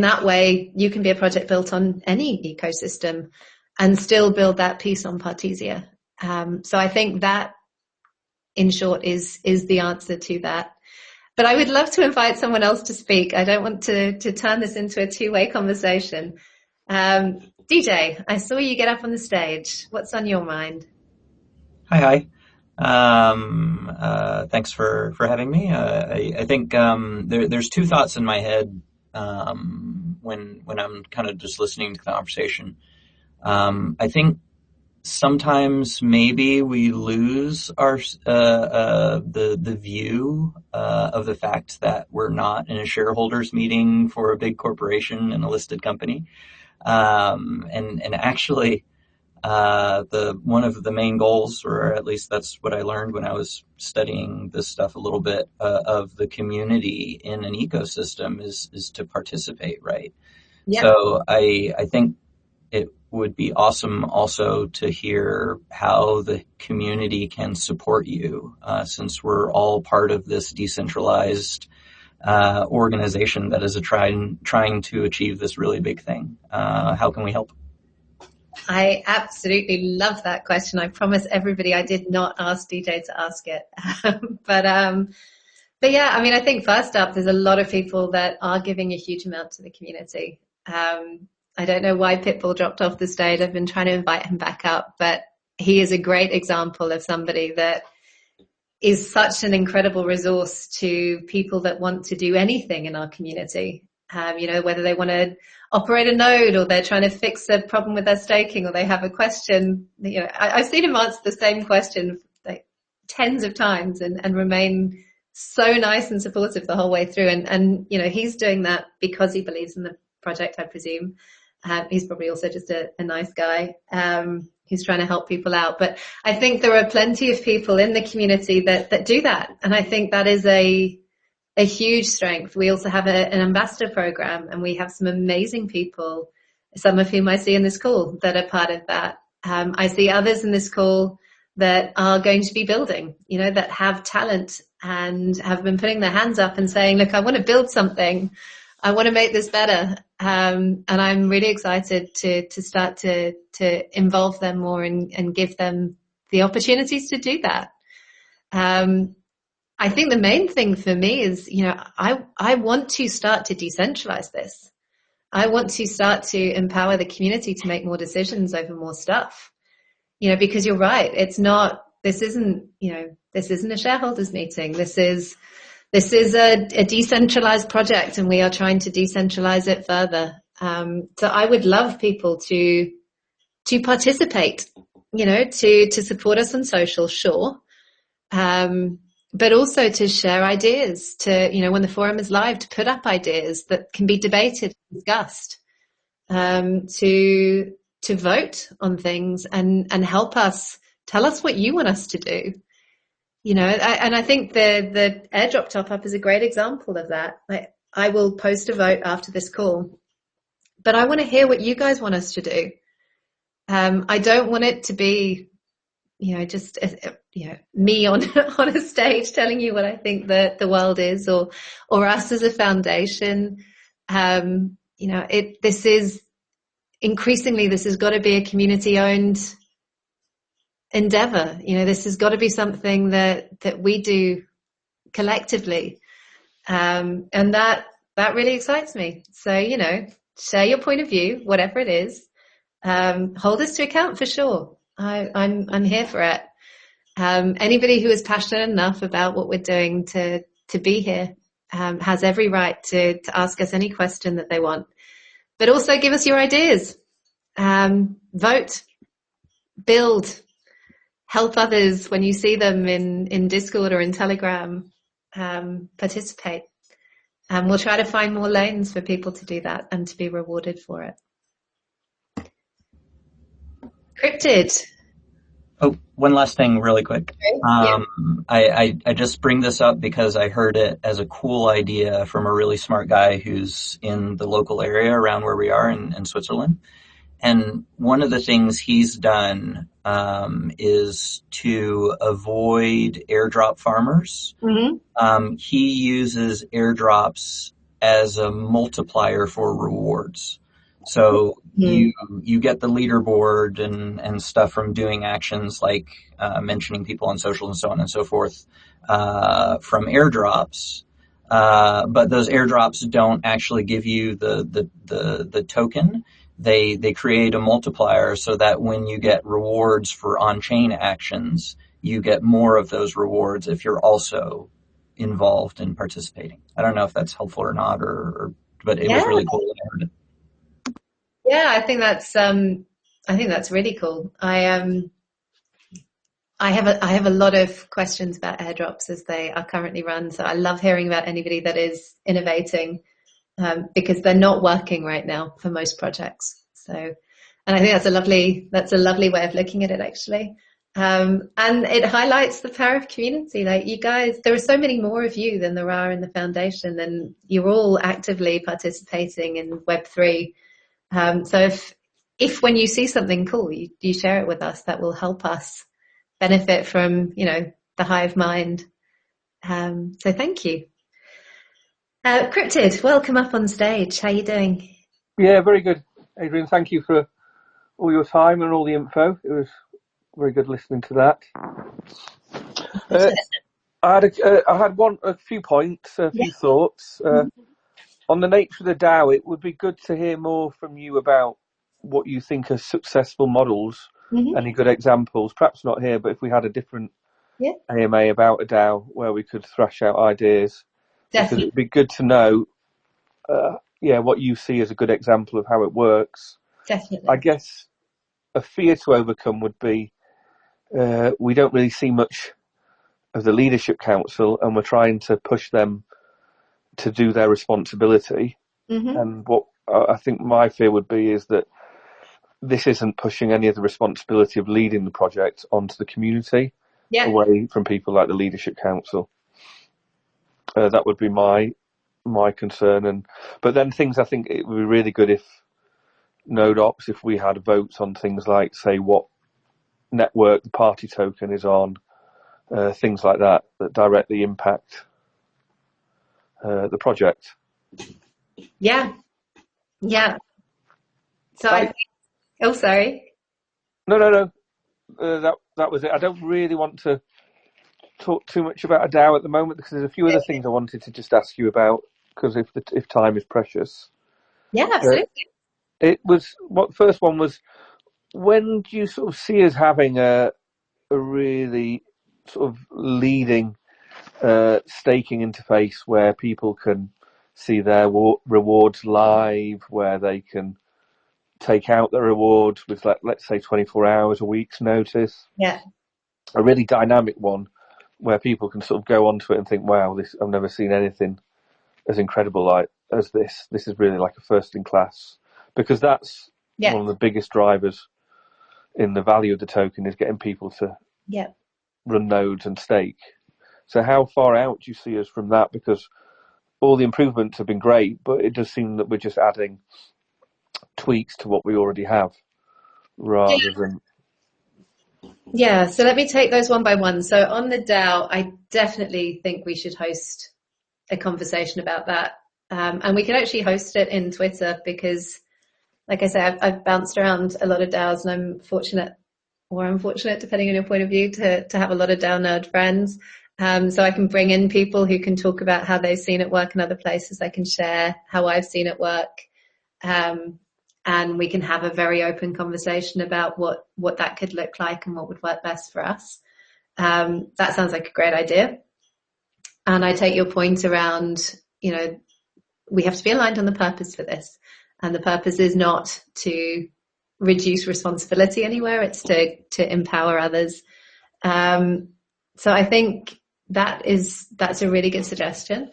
that way, you can be a project built on any ecosystem and still build that piece on Partisia. So I think that, in short, is the answer to that. But I would love to invite someone else to speak. I don't want to turn this into a two-way conversation. DJ, I saw you get up on the stage. What's on your mind? Hi. Thanks for having me. I think there's two thoughts in my head when I'm kind of just listening to the conversation. I think sometimes maybe we lose our the view of the fact that we're not in a shareholders meeting for a big corporation and a listed company, and actually. The one of the main goals, or at least that's what I learned when I was studying this stuff a little bit, of the community in an ecosystem is to participate, right? Yeah. So I think it would be awesome also to hear how the community can support you, since we're all part of this decentralized organization that is trying to achieve this really big thing. How can we help? I absolutely love that question. I promise everybody I did not ask DJ to ask it. But yeah, I mean, I think first up, there's a lot of people that are giving a huge amount to the community. I don't know why Pitbull dropped off the stage. I've been trying to invite him back up, but he is a great example of somebody that is such an incredible resource to people that want to do anything in our community. Whether they want to operate a node or they're trying to fix a problem with their staking or they have a question. I've seen him answer the same question like tens of times and remain so nice and supportive the whole way through. And he's doing that because he believes in the project, I presume. He's probably also just a nice guy who's trying to help people out. But I think there are plenty of people in the community that do that. And I think that is a huge strength. We also have an ambassador program, and we have some amazing people, some of whom I see in this call, that are part of that. I see others in this call that are going to be building, that have talent and have been putting their hands up and saying, look, I want to build something. I want to make this better. And I'm really excited to start to involve them more and give them the opportunities to do that. I think the main thing for me is, I want to start to decentralize this. I want to start to empower the community to make more decisions over more stuff, because you're right. This isn't a shareholders meeting. This is a decentralized project, and we are trying to decentralize it further. So I would love people to participate, to support us on social, sure. But also to share ideas, to, when the forum is live, to put up ideas that can be debated, discussed, to vote on things and help us, tell us what you want us to do. And I think the airdrop top up is a great example of that. I will post a vote after this call, but I want to hear what you guys want us to do. I don't want it to be, just me on a stage telling you what I think the world is, or us as a foundation. This is increasingly, this has got to be a community-owned endeavor. This has got to be something that we do collectively, and that really excites me. So share your point of view, whatever it is. Hold us to account for sure. I'm here for it. Anybody who is passionate enough about what we're doing to be here has every right to ask us any question that they want, but also give us your ideas. Vote, build, help others when you see them in Discord or in Telegram. Participate, and we'll try to find more lanes for people to do that and to be rewarded for it. Cryptid. Oh, one last thing really quick. Yeah. I just bring this up because I heard it as a cool idea from a really smart guy who's in the local area around where we are in Switzerland. And one of the things he's done is to avoid airdrop farmers. Mm-hmm. He uses airdrops as a multiplier for rewards. So you get the leaderboard and stuff from doing actions like mentioning people on social and so on and so forth from airdrops. But those airdrops don't actually give you the token. They create a multiplier so that when you get rewards for on-chain actions, you get more of those rewards if you're also involved in participating. I don't know if that's helpful or not, but it was Yeah, really cool when I heard it. yeah, I think that's really cool. I have a lot of questions about airdrops as they are currently run. So I love hearing about anybody that is innovating, because they're not working right now for most projects. So, and I think that's a lovely way of looking at it, actually. And it highlights the power of community. Like, you guys, there are so many more of you than there are in the foundation, and you're all actively participating in Web3. So if when you see something cool, you share it with us, that will help us benefit from, the hive mind. So thank you. Cryptid, welcome up on stage. How you doing? Yeah, very good, Adrian. Thank you for all your time and all the info. It was very good listening to that. I had a few points, a few thoughts. On the nature of the DAO, it would be good to hear more from you about what you think are successful models, any good examples. Perhaps not here, but if we had a different AMA about a DAO where we could thrash out ideas, because it'd be good to know, what you see as a good example of how it works. Definitely. I guess a fear to overcome would be we don't really see much of the leadership council, and we're trying to push them to do their responsibility. And what I think my fear would be is that this isn't pushing any of the responsibility of leading the project onto the community, away from people like the leadership council. That would be my concern. But then things, I think it would be really good if Node Ops, if we had votes on things like, say, what network the party token is on, things like that directly impact the project. Yeah. So sorry. No. That was it. I don't really want to talk too much about a DAO at the moment, because there's a few other things I wanted to just ask you about, because if time is precious. Yeah, absolutely. First one was, when do you sort of see us having a really sort of leading staking interface where people can see their rewards live, where they can take out the rewards with, let's say, 24 hours, a week's notice? Yeah. A really dynamic one where people can sort of go onto it and think, wow, I've never seen anything as incredible as this. This is really like a first in class, because that's one of the biggest drivers in the value of the token, is getting people to run nodes and stake. So how far out do you see us from that? Because all the improvements have been great, but it does seem that we're just adding tweaks to what we already have rather than... Yeah, so let me take those one by one. So on the DAO, I definitely think we should host a conversation about that. And we can actually host it in Twitter, because, like I say, I've bounced around a lot of DAOs, and I'm fortunate or unfortunate, depending on your point of view, to have a lot of DAO nerd friends. So I can bring in people who can talk about how they've seen it work in other places. I can share how I've seen it work. And we can have a very open conversation about what that could look like and what would work best for us. That sounds like a great idea. And I take your point around, we have to be aligned on the purpose for this. And the purpose is not to reduce responsibility anywhere. It's to empower others. So I think that's a really good suggestion.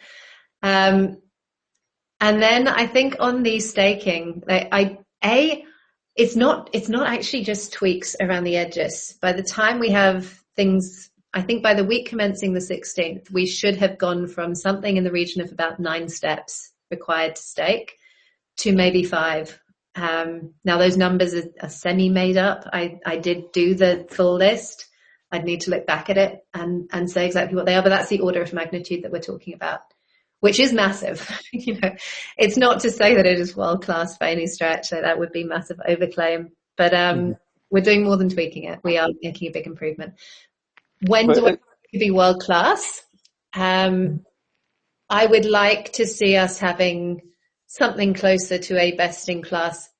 And then I think on the staking, it's not actually just tweaks around the edges. By the time we have things, I think by the week commencing the 16th, we should have gone from something in the region of about 9 steps required to stake to maybe 5. Now those numbers are semi-made up. I did do the full list. I'd need to look back at it and say exactly what they are, but that's the order of magnitude that we're talking about, which is massive. It's not to say that it is world-class by any stretch. That would be massive overclaim, but we're doing more than tweaking it. We are making a big improvement. When do I want it to be world-class? I would like to see us having something closer to a best-in-class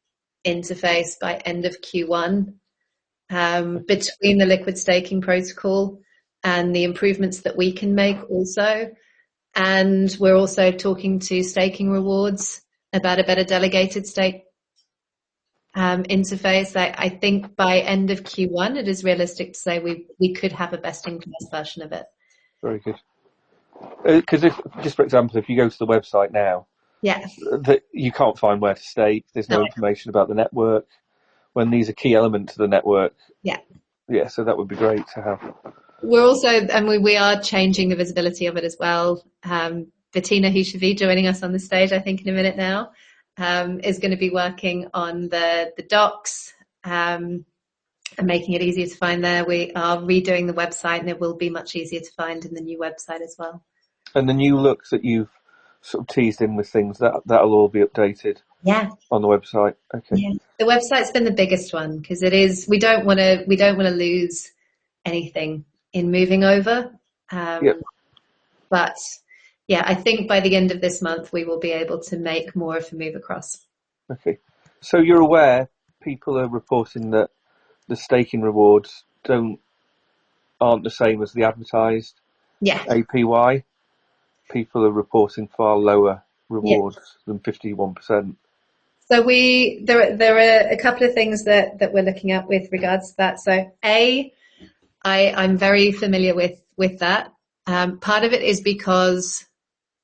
interface by end of Q1. between the liquid staking protocol and the improvements that we can make also. And we're also talking to staking rewards about a better delegated stake interface. I think by end of Q1, it is realistic to say we could have a best-in-class version of it. Very good. Because just for example, if you go to the website now, that you can't find where to stake. There's no information about the network. When these are key elements of the network. Yeah. So that would be great to have. We're also, and we are changing the visibility of it as well. Bettina, who should be joining us on the stage, I think in a minute now, is going to be working on the docs and making it easier to find there. We are redoing the website, and it will be much easier to find in the new website as well. And the new looks that you've sort of teased in with things, that'll all be updated. Yeah. On the website. Okay. Yeah. The website's been the biggest one because it is. We don't want to lose anything in moving over. But yeah, I think by the end of this month we will be able to make more of a move across. Okay. So you're aware people are reporting that the staking rewards aren't the same as the advertised APY. People are reporting far lower rewards than 51%. So there are a couple of things that we're looking at with regards to that. So I'm very familiar with that. Part of it is because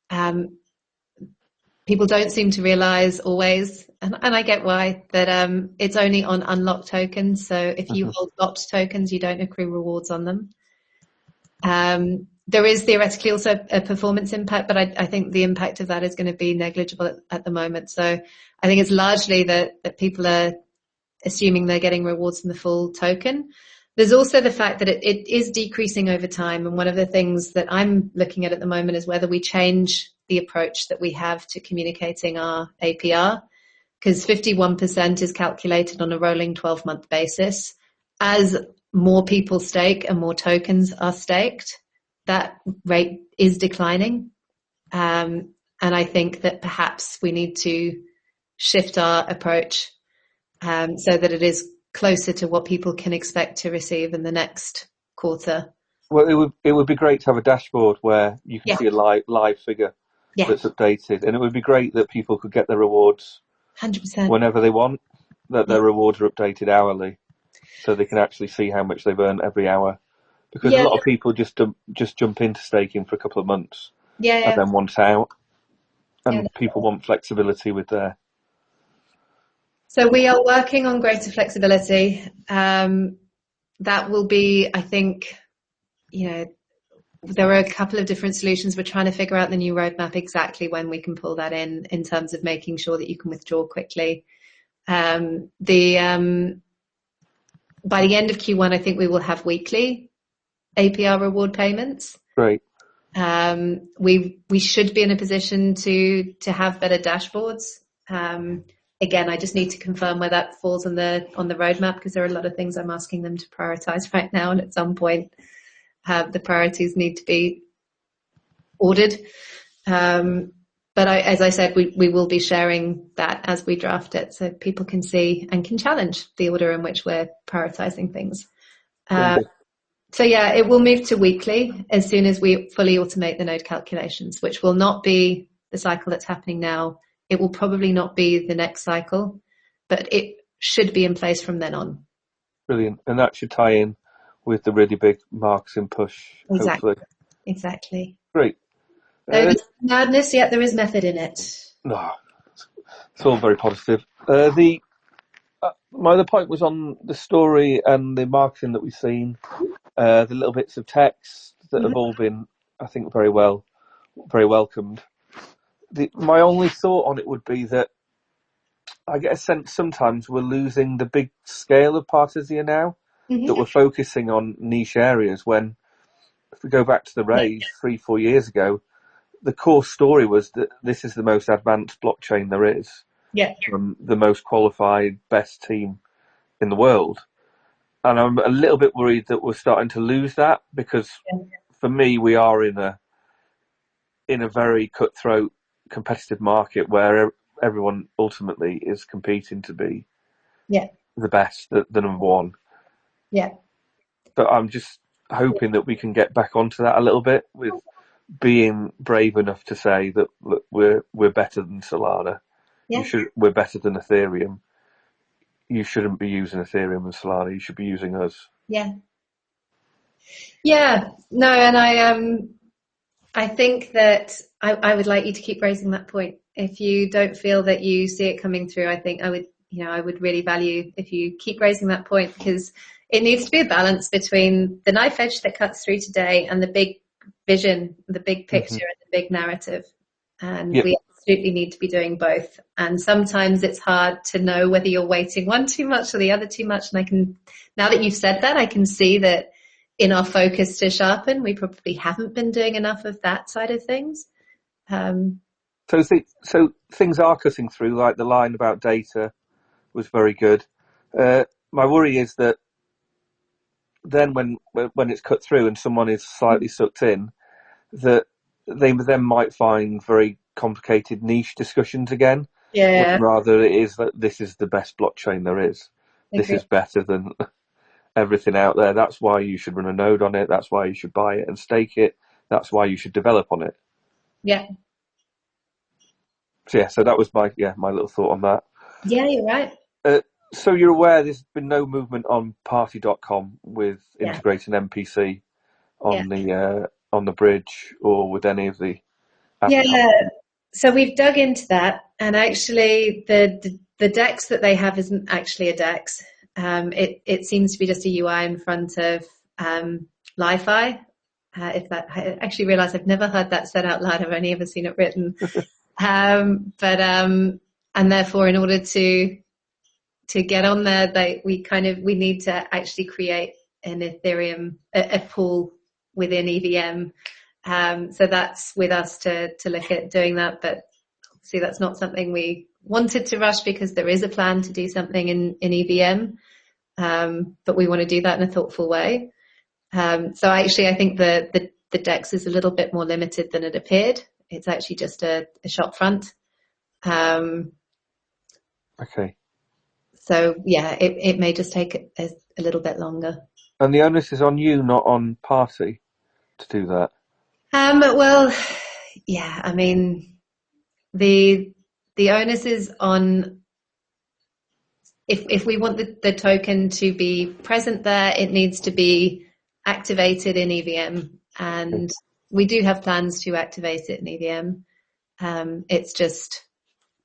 people don't seem to realize always, and I get why, that it's only on unlocked tokens. So if you hold locked tokens, you don't accrue rewards on them. There is theoretically also a performance impact, but I think the impact of that is going to be negligible at the moment. So I think it's largely that people are assuming they're getting rewards from the full token. There's also the fact that it is decreasing over time. And one of the things that I'm looking at the moment is whether we change the approach that we have to communicating our APR, because 51% is calculated on a rolling 12-month basis. As more people stake and more tokens are staked, that rate is declining. And I think that perhaps we need to shift our approach so that it is closer to what people can expect to receive in the next quarter. Well, it would be great to have a dashboard where you can see a live figure that's updated, and it would be great that people could get their rewards 100% whenever they want, that their rewards are updated hourly, so they can actually see how much they've earned every hour. Because a lot of people just jump into staking for a couple of months and then want out, and people want flexibility with their. So we are working on greater flexibility. That will be, I think, there are a couple of different solutions. We're trying to figure out the new roadmap exactly when we can pull that in terms of making sure that you can withdraw quickly. By the end of Q1, I think we will have weekly APR reward payments. Right. We should be in a position to have better dashboards. Again, I just need to confirm where that falls on the roadmap, because there are a lot of things I'm asking them to prioritize right now, and at some point the priorities need to be ordered. But as I said, we will be sharing that as we draft it, so people can see and can challenge the order in which we're prioritizing things. So it will move to weekly as soon as we fully automate the node calculations, which will not be the cycle that's happening now. It will probably not be the next cycle, but it should be in place from then on. Brilliant. And that should tie in with the really big marketing push, hopefully. Exactly. Great. There's madness, yet there is method in it. No, it's all very positive. My other point was on the story and the marketing that we've seen, the little bits of text that have all been, I think, very welcomed. My only thought on it would be that I get a sense sometimes we're losing the big scale of Partisia now, that we're focusing on niche areas, when if we go back to the raise 3-4 years ago, the core story was that this is the most advanced blockchain there is. The most qualified, best team in the world. And I'm a little bit worried that we're starting to lose that, because for me, we are in a very cutthroat, competitive market where everyone ultimately is competing to be the best, the number one. Yeah. But I'm just hoping that we can get back onto that a little bit with being brave enough to say that, look, we're better than Solana. Yeah. We're better than Ethereum. You shouldn't be using Ethereum and Solana. You should be using us. Yeah. Yeah. No, and I think that I would like you to keep raising that point. If you don't feel that you see it coming through, I think I would really value if you keep raising that point, because it needs to be a balance between the knife edge that cuts through today and the big vision, the big picture, and the big narrative. And we absolutely need to be doing both. And sometimes it's hard to know whether you're weighting one too much or the other too much. And now that you've said that, I can see that in our focus to sharpen, we probably haven't been doing enough of that side of things. So things are cutting through, like the line about data was very good. My worry is that then when it's cut through and someone is slightly sucked in, that they then might find very complicated niche discussions again. Yeah. Rather, it is that this is the best blockchain there is. This is better than everything out there. That's why you should run a node on it. That's why you should buy it and stake it. That's why you should develop on it. Yeah. So that was my little thought on that. Yeah, you're right. So you're aware there's been no movement on party.com with integrating MPC on the bridge or with any of the So we've dug into that, and actually the DEX that they have isn't actually a DEX. It seems to be just a UI in front of Li-Fi. I actually realised I've never heard that said out loud. I've only ever seen it written. And therefore, in order to get on there, we need to actually create an Ethereum a pool within EVM. So that's with us to look at doing that, but obviously that's not something we wanted to rush, because there is a plan to do something in EVM, but we want to do that in a thoughtful way. So actually, I think the DEX is a little bit more limited than it appeared. It's actually just a shop front. Okay. So yeah, it may just take a little bit longer. And the onus is on you, not on Party, to do that. Well, yeah. I mean, the onus is on. If we want the token to be present there, it needs to be activated in EVM, and we do have plans to activate it in EVM. It's just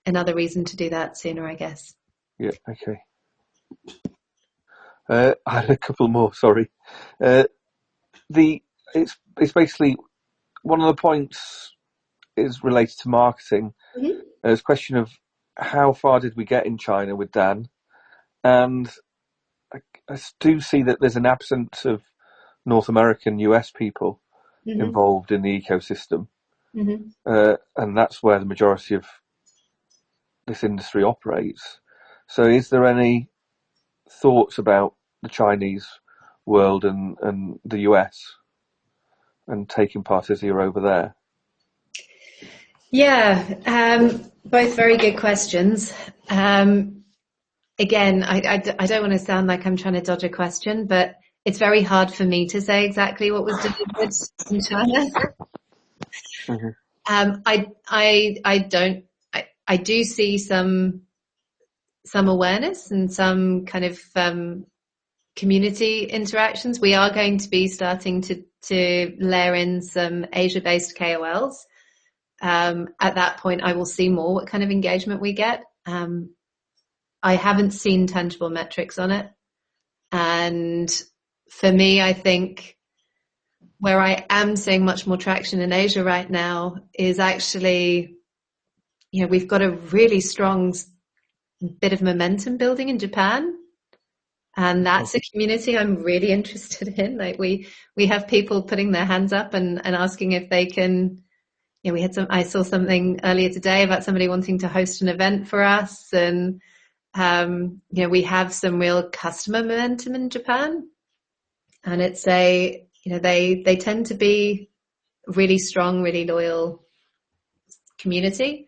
another reason to do that sooner, I guess. Yeah. Okay. I had a couple more. Sorry. It's basically one of the points is related to marketing. Mm-hmm. There's a question of how far did we get in China with Dan, and I do see that there's an absence of North American US people involved in the ecosystem, and that's where the majority of this industry operates. So is there any thoughts about the Chinese world and the US and taking Partisia over there? Yeah, both very good questions. Again, I don't want to sound like I'm trying to dodge a question, but it's very hard for me to say exactly what was delivered in China. I do see some awareness and some kind of community interactions. We are going to be starting to layer in some Asia-based KOLs. At that point, I will see more what kind of engagement we get. I haven't seen tangible metrics on it. And for me, I think where I am seeing much more traction in Asia right now is actually, we've got a really strong bit of momentum building in Japan. And that's a community I'm really interested in. Like we have people putting their hands up and asking if they can, I saw something earlier today about somebody wanting to host an event for us. And, we have some real customer momentum in Japan. And it's they tend to be really strong, really loyal community.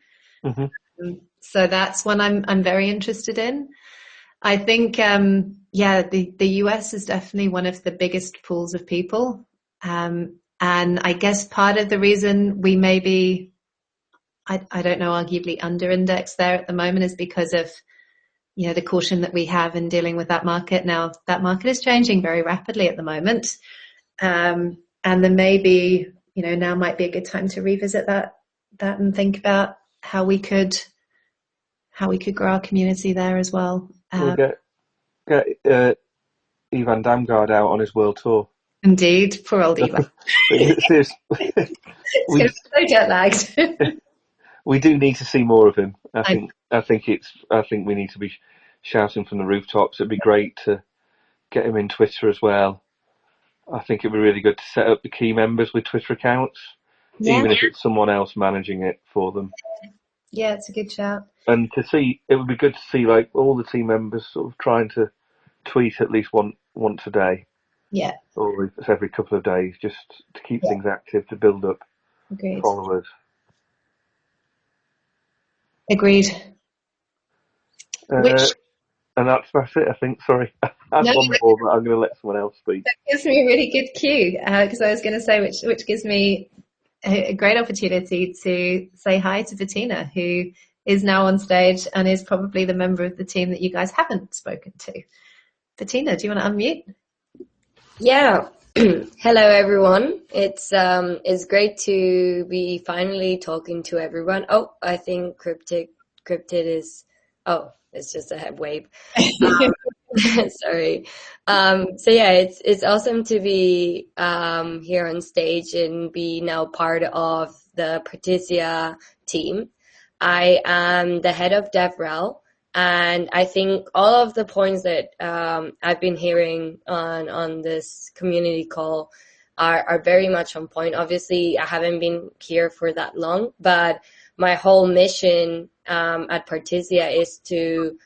So that's one I'm very interested in. I think yeah, the US is definitely one of the biggest pools of people. And I guess part of the reason we may be, I don't know, arguably under indexed there at the moment is because of, the caution that we have in dealing with that market. Now, that market is changing very rapidly at the moment. And there may be, now might be a good time to revisit that and think about how we could grow our community there as well. We'll get Ivan Damgard out on his world tour. Indeed, poor old Eva. It's going to be so jet lagged. We do need to see more of him. I think we need to be shouting from the rooftops. It'd be great to get him in Twitter as well. I think it'd be really good to set up the key members with Twitter accounts, even if it's someone else managing it for them. Yeah, it's a good shout. And it would be good to see like all the team members sort of trying to tweet at least once a day. Yeah. Or every couple of days, just to keep things active, to build up followers. Agreed. And that's it, I think. Sorry. I had one more, but I'm going to let someone else speak. That gives me a really good cue, because I was going to say, which gives me a great opportunity to say hi to Bettina, who is now on stage and is probably the member of the team that you guys haven't spoken to. Bettina, do you want to unmute? Yeah. Hello, everyone. It's great to be finally talking to everyone. Oh, I think Cryptid is. Oh, it's just a head wave. Sorry. So yeah, it's awesome to be here on stage and be now part of the Partisia team. I am the head of DevRel, and I think all of the points that I've been hearing on this community call are very much on point. Obviously, I haven't been here for that long, but my whole mission at Partisia is to,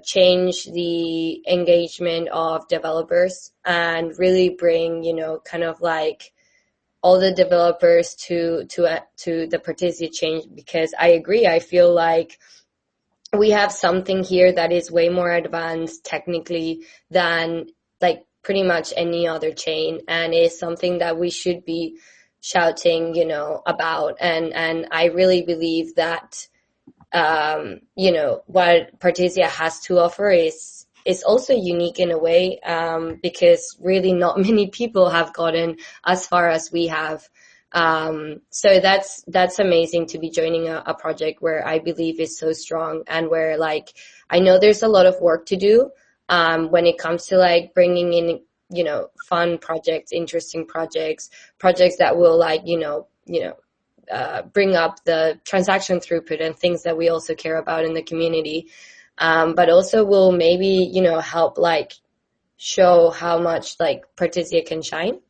change the engagement of developers and really bring, kind of like all the developers to the Partisia change, because I agree. I feel like we have something here that is way more advanced technically than like pretty much any other chain, and is something that we should be shouting, about. And I really believe that, what Partisia has to offer is also unique in a way, because really not many people have gotten as far as we have. So that's amazing to be joining a project where I believe is so strong, and where like I know there's a lot of work to do when it comes to like bringing in fun projects, interesting projects that will like bring up the transaction throughput and things that we also care about in the community, but also will maybe help like show how much like Partisia can shine.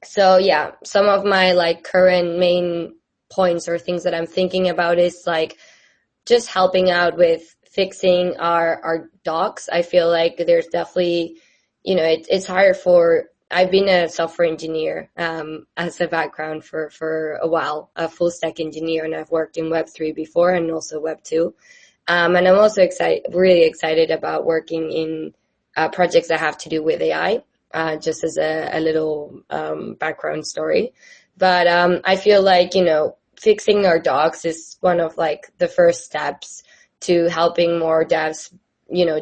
So yeah, some of my like current main points or things that I'm thinking about is like just helping out with fixing our docs. I feel like there's definitely, it's hard for, I've been a software engineer as a background for a while, a full stack engineer, and I've worked in Web3 before and also Web2. And I'm also really excited about working in projects that have to do with AI. Just as a little background story. But I feel like, fixing our docs is one of like the first steps to helping more devs,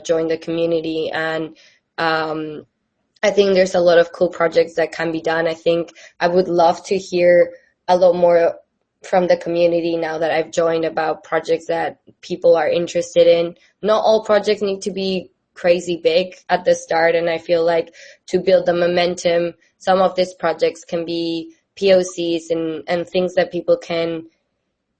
join the community. And I think there's a lot of cool projects that can be done. I think I would love to hear a lot more from the community now that I've joined about projects that people are interested in. Not all projects need to be crazy big at the start, and I feel like to build the momentum, some of these projects can be POCs and things that people can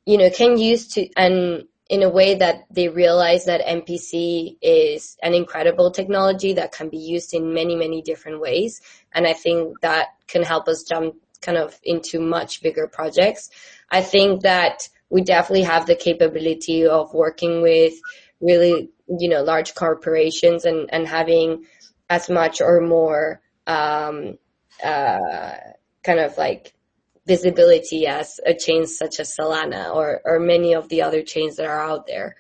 use to, and in a way that they realize that MPC is an incredible technology that can be used in many, many different ways. And I think that can help us jump kind of into much bigger projects. I think that we definitely have the capability of working with really large corporations and having as much or more kind of like visibility as a chain such as Solana or many of the other chains that are out there.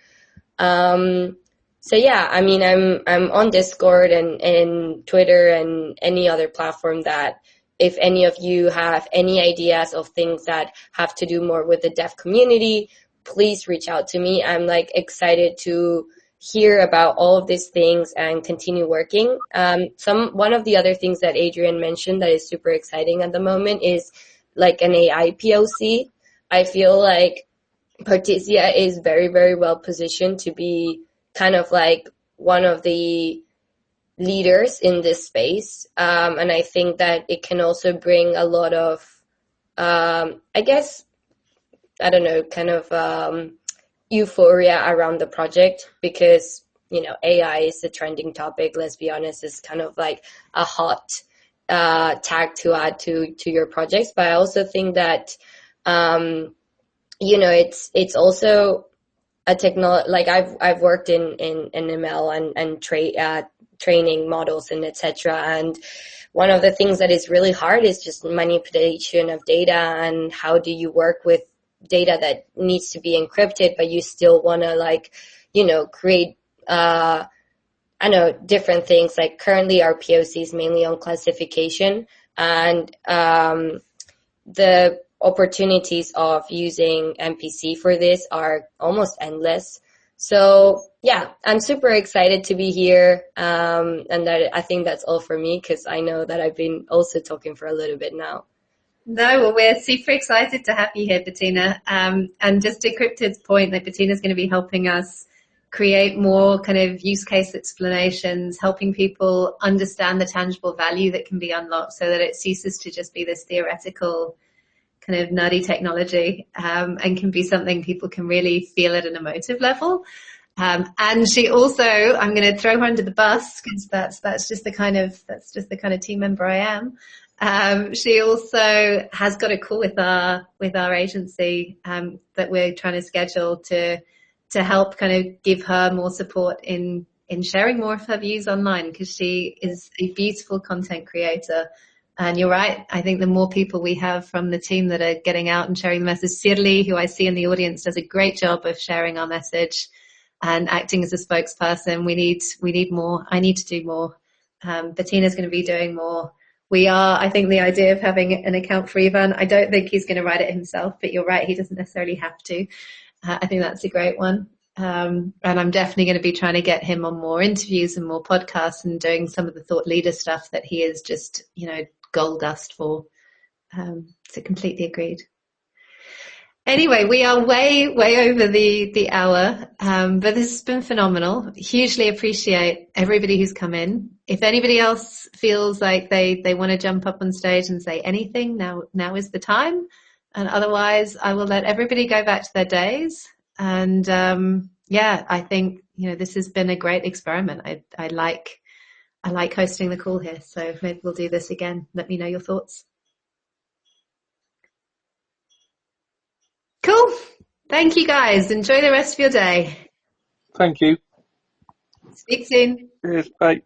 So yeah, I mean, I'm on Discord and Twitter and any other platform that if any of you have any ideas of things that have to do more with the deaf community, please reach out to me. I'm like excited to hear about all of these things and continue working. One of the other things that Adrian mentioned that is super exciting at the moment is like an AI POC. I feel like Partisia is very, very well positioned to be kind of like one of the leaders in this space. And I think that it can also bring a lot of, I guess, I don't know, kind of euphoria around the project because, you know, AI is a trending topic. Let's be honest, it's kind of like a hot tag to add to your projects. But I also think that, you know, it's also a technology, like I've worked in ML and training models and etc. And one of the things that is really hard is just manipulation of data and how do you work with data that needs to be encrypted, but you still want to like, you know, create, I know different things. Like currently our POC is mainly on classification and the opportunities of using MPC for this are almost endless. So yeah, I'm super excited to be here. And that I think that's all for me because I know that I've been also talking for a little bit now. No, well, we're super excited to have you here, Bettina. And just to Cryptid's point, that Bettina's going to be helping us create more kind of use case explanations, helping people understand the tangible value that can be unlocked so that it ceases to just be this theoretical kind of nerdy technology, and can be something people can really feel at an emotive level. And she also, I'm going to throw her under the bus because that's just the kind of team member I am. She also has got a call with our agency that we're trying to schedule to help kind of give her more support in sharing more of her views online because she is a beautiful content creator. And you're right. I think the more people we have from the team that are getting out and sharing the message, Sirli, who I see in the audience, does a great job of sharing our message and acting as a spokesperson. We need more. I need to do more. Bettina's going to be doing more. I think the idea of having an account for Ivan, I don't think he's going to write it himself, but you're right. He doesn't necessarily have to. I think that's a great one. And I'm definitely going to be trying to get him on more interviews and more podcasts and doing some of the thought leader stuff that he is just, you know, gold dust for. So completely agreed. Anyway, we are way over the hour, but this has been phenomenal. Hugely appreciate everybody who's come in. If anybody else feels like they want to jump up on stage and say anything, now is the time. And otherwise, I will let everybody go back to their days. And yeah, I think, you know, this has been a great experiment. I like hosting the call here, so maybe we'll do this again. Let me know your thoughts. Cool. Thank you, guys. Enjoy the rest of your day. Thank you. Speak soon. Cheers. Bye.